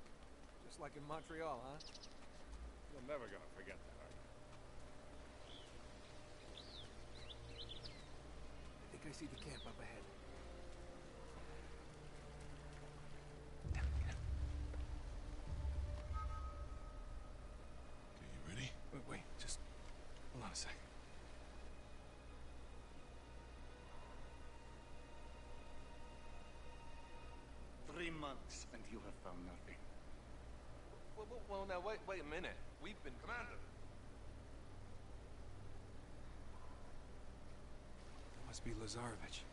Just like in Montreal, huh? You're never gonna forget that, are you? I think I see the camp up ahead. Okay, you ready? Wait, just hold on a second. Months and you have found nothing. Well, now, wait a minute. We've been... Commander! That must be Lazarevich.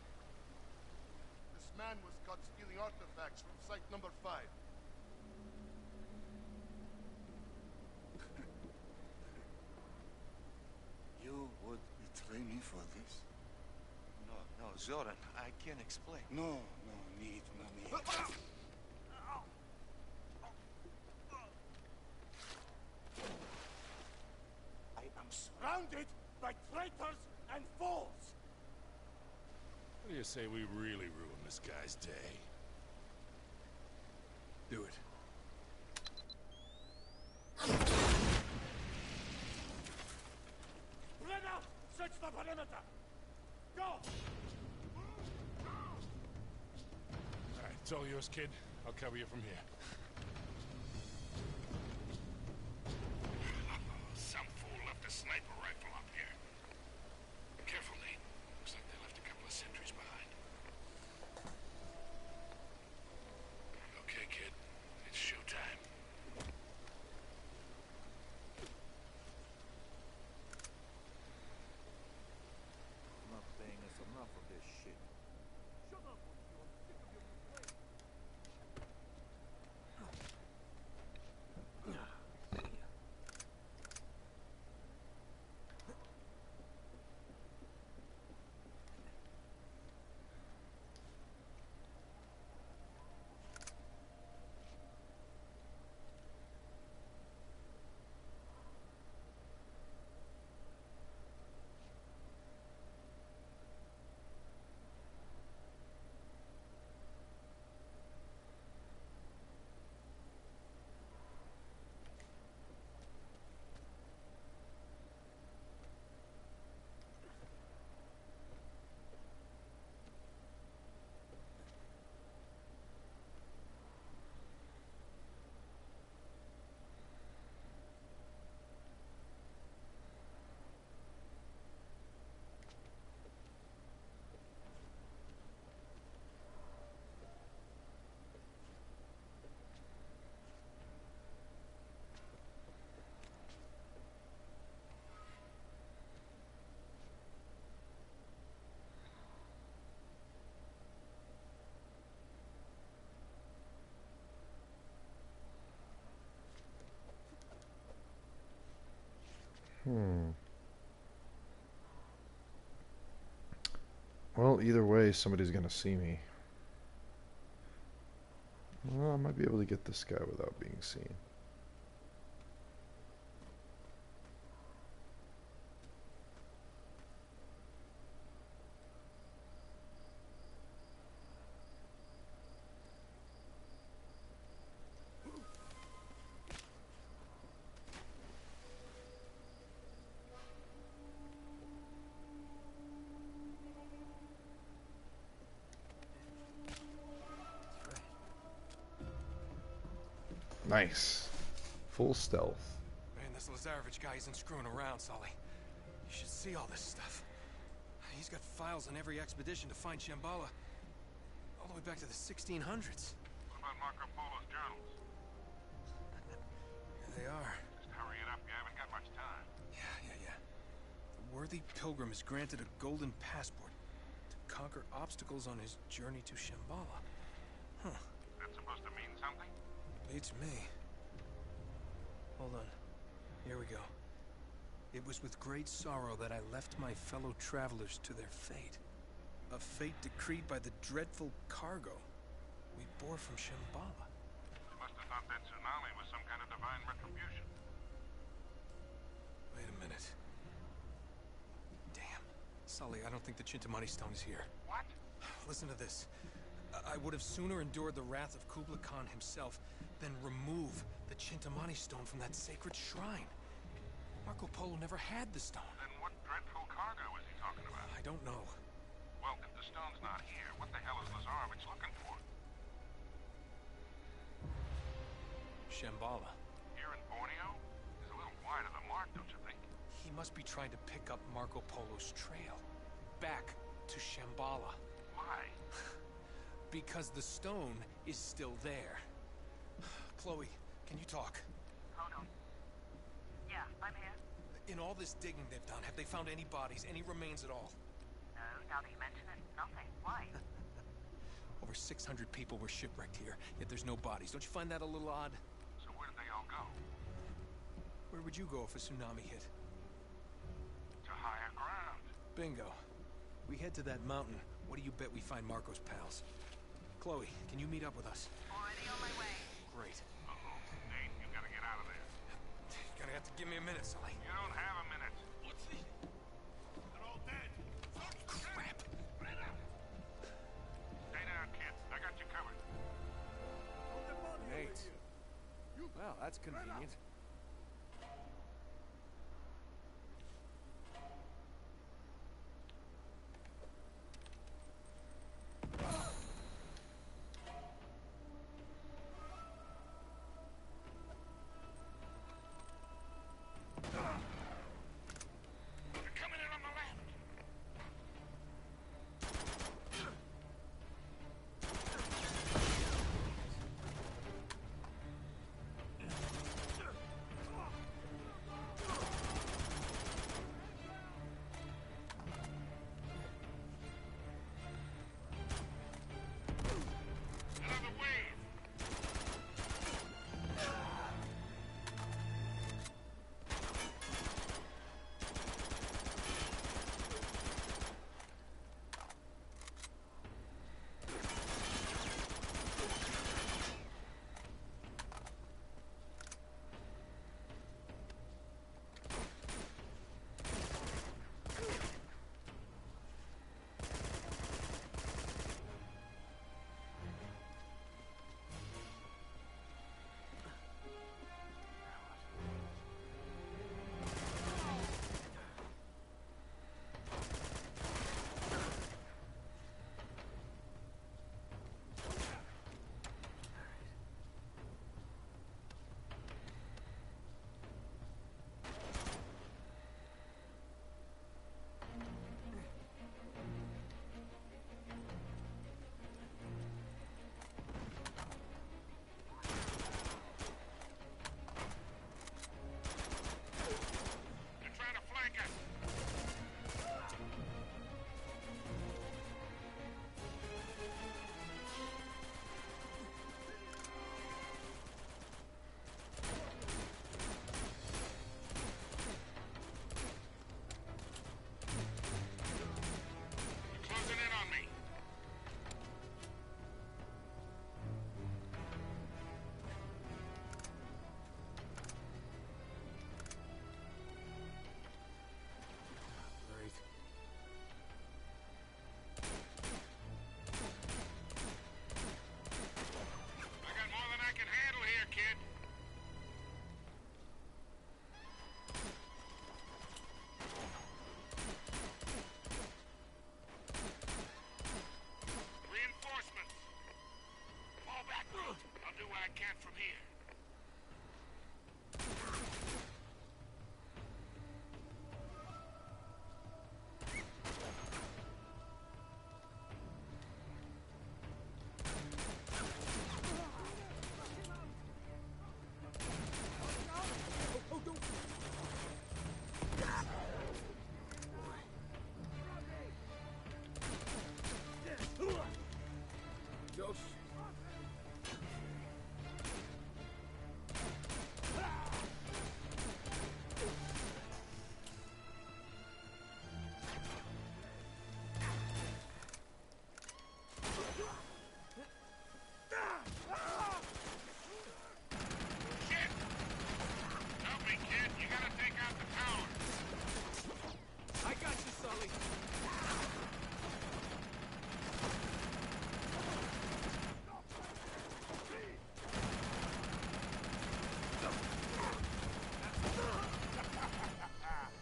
This man was caught stealing artifacts from site number 5. You would betray me for this? No, Zoran, I can't explain. No need. I am surrounded by traitors and fools! What do you say we really ruin this guy's day? Do it. Spread out! Search the perimeter! Go! All right, it's all yours, kid. I'll cover you from here. Some fool left a sniper rifle up here. Careful, Nate. Looks like they left a couple of sentries behind. Okay, kid. It's showtime. Not paying us enough of this shit. Hmm. Well, either way, somebody's gonna see me. Well, I might be able to get this guy without being seen. Nice. Full stealth. Man, this Lazarevich guy isn't screwing around, Sully. You should see all this stuff. He's got files on every expedition to find Shambhala. All the way back to the 1600s. What about Marco Polo's journals? Here they are. Just hurry it up. You haven't got much time. Yeah. The worthy pilgrim is granted a golden passport to conquer obstacles on his journey to Shambhala. Huh. That's supposed to mean something? Beats me. Hold on. Here we go. It was with great sorrow that I left my fellow travelers to their fate. A fate decreed by the dreadful cargo we bore from Shambhala. You must have thought that tsunami was some kind of divine retribution. Wait a minute. Damn. Sully, I don't think the Chintamani stone is here. What? Listen to this. I would have sooner endured the wrath of Kublai Khan himself than remove the Chintamani stone from that sacred shrine. Marco Polo never had the stone. Then what dreadful cargo is he talking about? I don't know. Well, if the stone's not here, what the hell is Lazarevich looking for? Shambhala. Here in Borneo? He's a little wide of the mark, don't you think? He must be trying to pick up Marco Polo's trail. Back to Shambhala. Why? Because the stone is still there. Chloe, can you talk? Hold on. Yeah, I'm here. In all this digging they've done, have they found any bodies, any remains at all? No, now that you mention it, nothing. Why? Over 600 people were shipwrecked here, yet there's no bodies. Don't you find that a little odd? So where did they all go? Where would you go if a tsunami hit? To higher ground. Bingo. We head to that mountain. What do you bet we find Marco's pals? Chloe, can you meet up with us? Already on my way. Great. Uh-oh. Nate, you gotta get out of there. You're gonna have to give me a minute, Sully. You don't have a minute. What's the... They're all dead. Crap. Stay down, kid. I got you covered. Nate. Well, that's convenient. They're coming in on the left.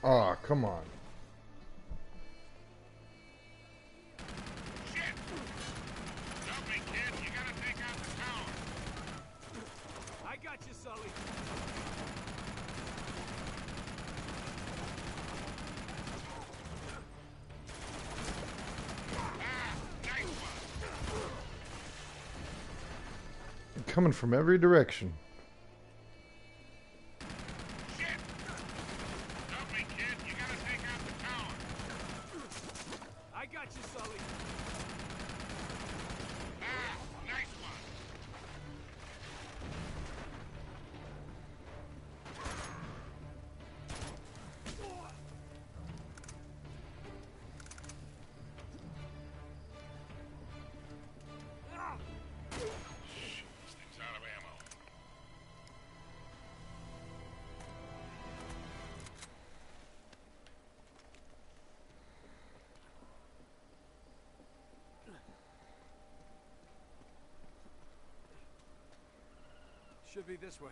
Aw, come on. Shit! Help me, kid. You gotta take out the tower. I got you, Sully. Ah, nice one. Coming from every direction. Shit! Help me, kid. You gotta take out the tower. I got you, Sully. Ah, nice one. Shit, this thing's out of ammo. Should be this way.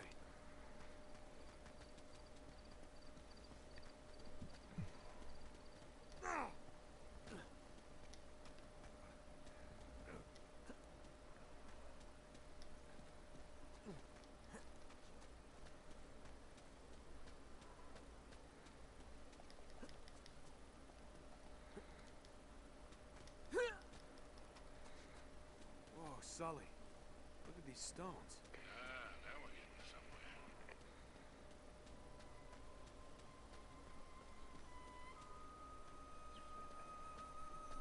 Whoa, Sully. Look at these stones. Ah, now we're getting somewhere.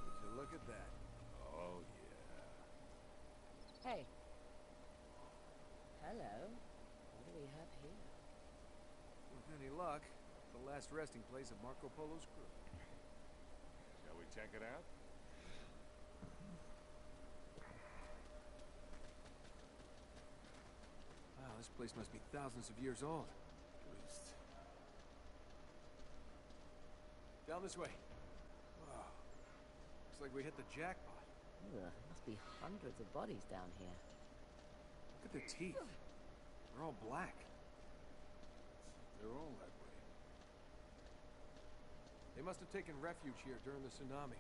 Would you look at that? Oh, yeah. Hey. Hello. What do we have here? With any luck, the last resting place of Marco Polo's crew. Shall we check it out? Wow, this place must be thousands of years old. At least. Down this way. Wow. Looks like we hit the jackpot. Ugh, must be hundreds of bodies down here. Look at their teeth. They're all black. They're all that way. They must have taken refuge here during the tsunami.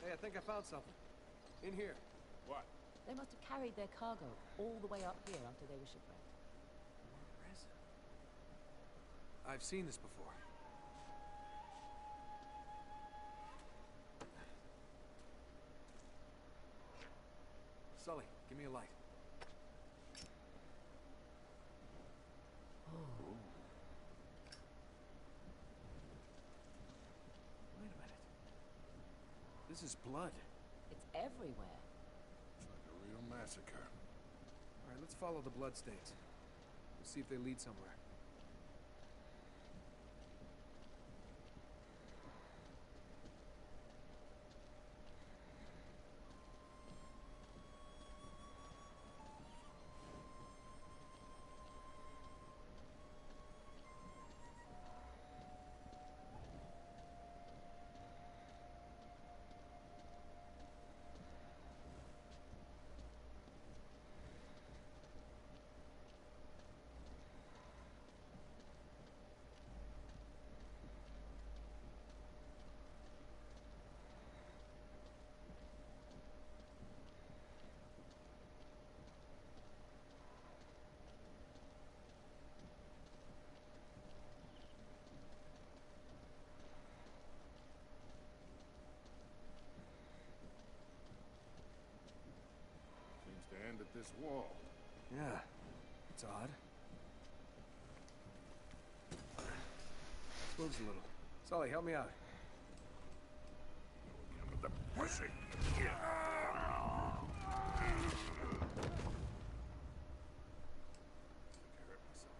Hey, I think I found something. In here. What? They must have carried their cargo all the way up here after they were shipwrecked. Where is it? I've seen this before. Sully, give me a light. Wait a minute. This is blood. It's everywhere. It's like a real massacre. All right, let's follow the blood stains. We'll see if they lead somewhere. Seems to end at this wall. Yeah, it's odd. This moves a little. Sully, help me out. Come with the pussy. I hurt myself.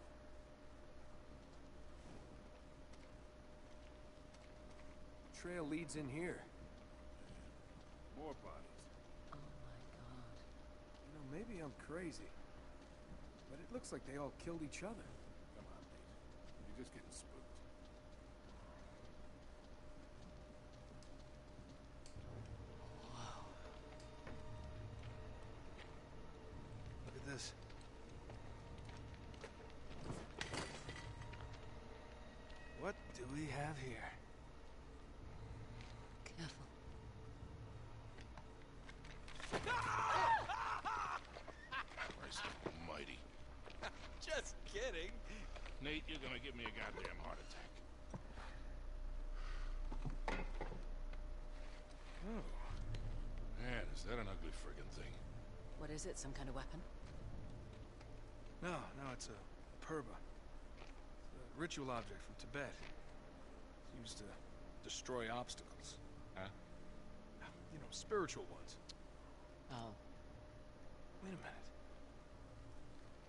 Trail leads in here. More bodies. Oh my god. You know, maybe I'm crazy. But it looks like they all killed each other. Come on, Nate. You're just getting spooked. Look at us. What do we have here? Careful. Christ almighty. Just kidding. Nate, you're gonna give me a goddamn heart attack. Oh. Man, is that an ugly friggin' thing? What is it? Some kind of weapon? No, it's a purba. It's a ritual object from Tibet. It's used to destroy obstacles. Huh? You know, spiritual ones. Oh. Wait a minute.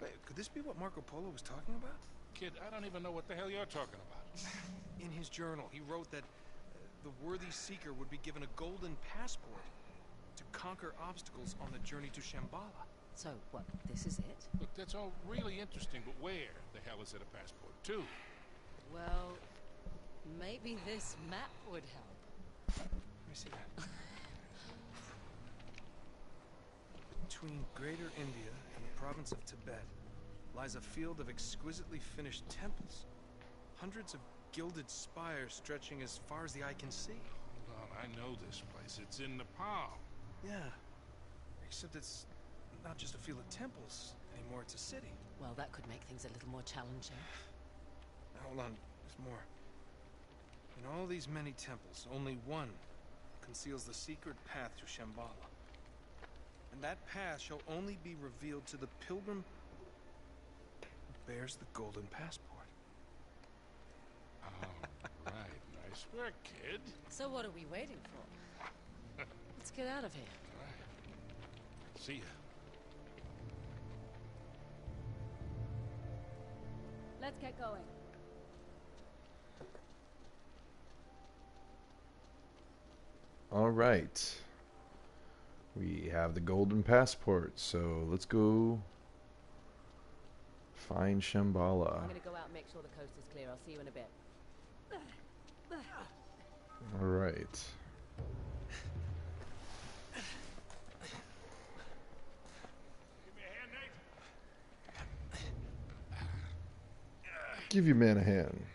Wait, could this be what Marco Polo was talking about? Kid, I don't even know what the hell you're talking about. In his journal, he wrote that the worthy seeker would be given a golden passport to conquer obstacles on the journey to Shambhala. So, what, this is it? Look, that's all really interesting, but where the hell is it a passport to? Well, maybe this map would help. Let me see that. Between Greater India and the province of Tibet lies a field of exquisitely finished temples. Hundreds of gilded spires stretching as far as the eye can see. Hold on, I know this place. It's in Nepal. Yeah. Except it's not just a field of temples anymore, it's a city. Well, that could make things a little more challenging. Now, hold on, there's more. In all these many temples, only one conceals the secret path to Shambhala. And that path shall only be revealed to the pilgrim who bears the golden passport. Oh, right. Nice work, kid. So what are we waiting for? Let's get out of here. All right. See ya. Let's get going. All right. We have the golden passport, so let's go find Shambhala. I'm gonna go out and make sure the coast is clear. I'll see you in a bit. All right. Give me a hand, Nate. Give your man a hand.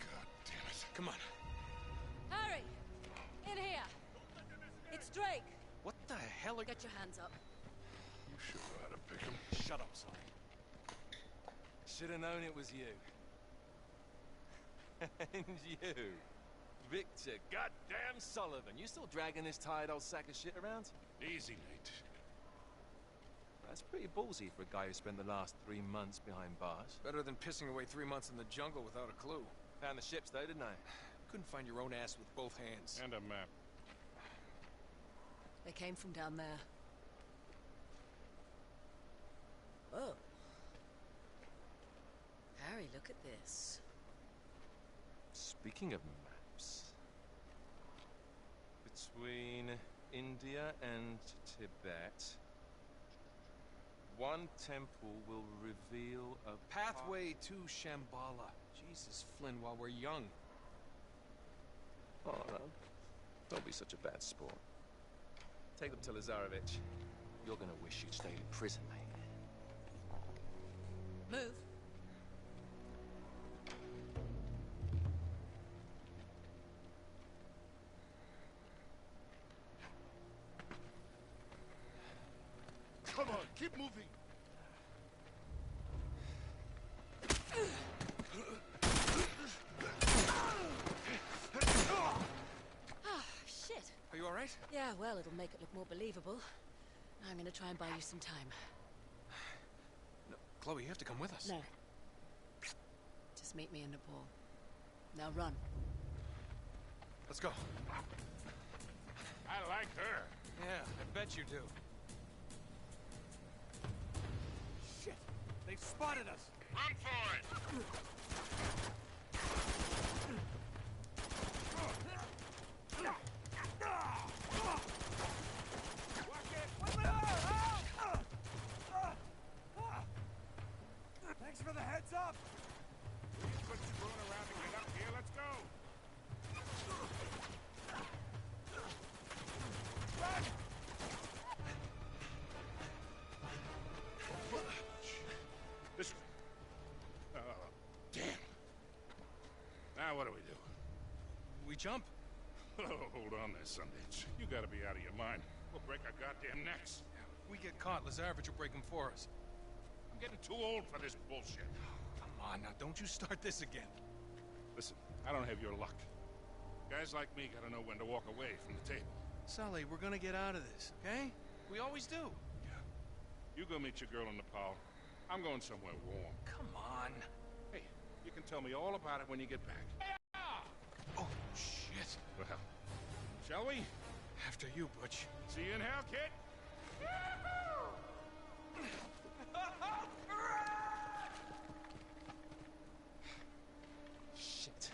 God damn it. Come on. Harry! In here! It's Drake! What the hell are... Get your hands up. You sure know how to pick him. Shut up, son. Should have known it was you. And you, Victor goddamn Sullivan. You still dragging this tired old sack of shit around? Easy, Nate. That's pretty ballsy for a guy who spent the last 3 months behind bars. Better than pissing away 3 months in the jungle without a clue. Found the ships though, didn't I? Couldn't find your own ass with both hands. And a map. They came from down there. Oh. Harry, look at this. Speaking of maps, between India and Tibet, one temple will reveal a Pathway to Shambhala. Jesus, Flynn, while we're young. Oh, no. Don't be such a bad sport. Take them to Lazarevich. You're gonna wish you'd stayed in prison, mate. Move. Come on, keep moving. Ah, shit. Are you all right? Yeah, well, it'll make it look more believable. I'm gonna try and buy you some time. No, Chloe, you have to come with us. No. Just meet me in Nepal. Now run. Let's go. I like her. Yeah, I bet you do. Shit! They've spotted us! Run for it! Thanks for the heads up! Quit screwing around and get up here. Let's go. Run! jump? Oh, hold on there, Sundance. You gotta be out of your mind. We'll break our goddamn necks. If we get caught, Lazarevich will break them for us. I'm getting too old for this bullshit. Come on, now don't you start this again. Listen, I don't have your luck. Guys like me gotta know when to walk away from the table. Sully, we're gonna get out of this, okay? We always do. Yeah. You go meet your girl in Nepal. I'm going somewhere warm. Come on. Hey, you can tell me all about it when you get back. Oh, shit. Well, shall we? After you, Butch. See you in hell, kid. Shit.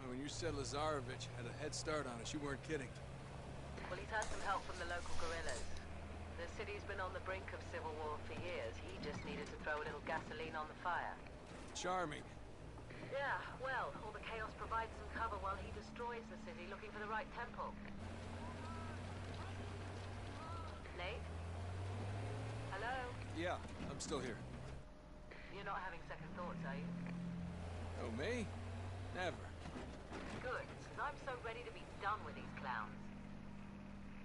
When you said Lazarevich had a head start on us, you weren't kidding. Well, he's had some help from the local guerrillas. The city's been on the brink of civil war for years. He just needed to throw a little gasoline on the fire. Charming. Yeah, well, all the chaos provides some cover while he destroys the city looking for the right temple. Nate? Hello? Yeah, I'm still here. You're not having second thoughts, are you? Oh, me? Never. Good, because I'm so ready to be done with these clowns.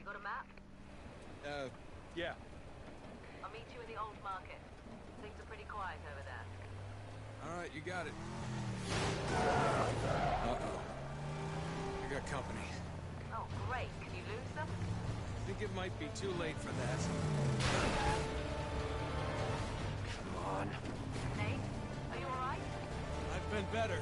You got a map? Yeah. I'll meet you in the old market. Things are pretty quiet over there. All right, you got it. Uh-oh. I got company. Oh, great. Can you lose them? I think it might be too late for that. Come on. Nate, are you all right? I've been better.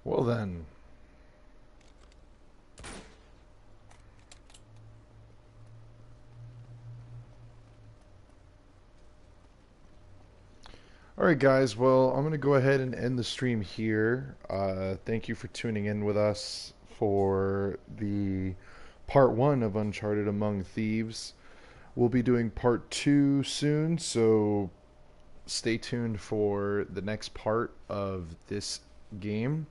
Well then. Alright guys, well I'm going to go ahead and end the stream here. Thank you for tuning in with us for the part 1 of Uncharted Among Thieves. We'll be doing part 2 soon, so stay tuned for the next part of this game.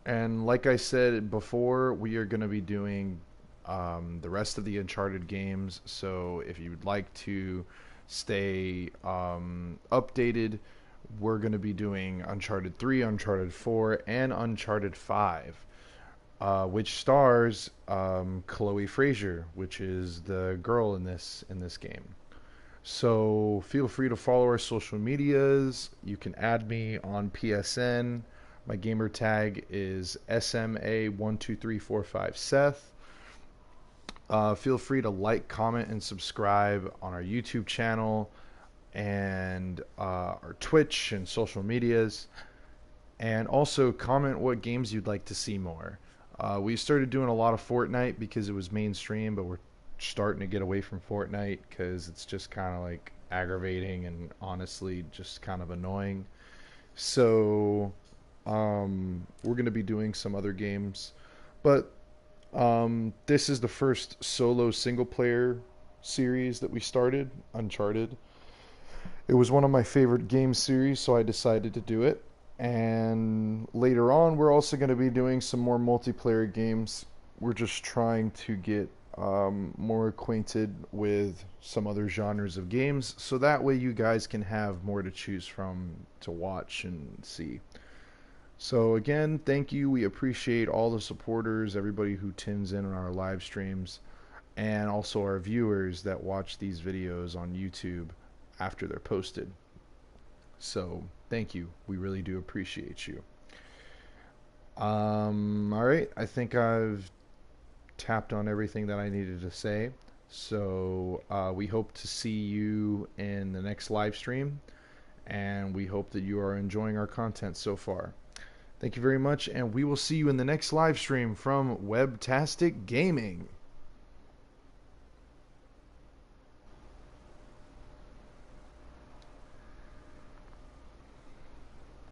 And like I said before, we are going to be doing the rest of the Uncharted games. So if you would like to stay updated, we're going to be doing Uncharted 3, Uncharted 4, and Uncharted 5, which stars Chloe Fraser, which is the girl in this game. So feel free to follow our social medias. You can add me on PSN. My gamer tag is SMA12345Seth. Feel free to like, comment, and subscribe on our YouTube channel and our Twitch and social medias. And also comment what games you'd like to see more. We started doing a lot of Fortnite because it was mainstream, but we're starting to get away from Fortnite because it's just kind of like aggravating and honestly just kind of annoying. So we're going to be doing some other games, but this is the first solo single player series that we started, Uncharted. It was one of my favorite game series, so I decided to do it. And later on we're also going to be doing some more multiplayer games. We're just trying to get more acquainted with some other genres of games, so that way you guys can have more to choose from to watch and see. So again, thank you. We appreciate all the supporters, everybody who tunes in on our live streams, and also our viewers that watch these videos on YouTube after they're posted. So thank you. We really do appreciate you. Alright, I think I've tapped on everything that I needed to say. So we hope to see you in the next live stream, and we hope that you are enjoying our content so far. Thank you very much, and we will see you in the next live stream from Webtastic Gaming.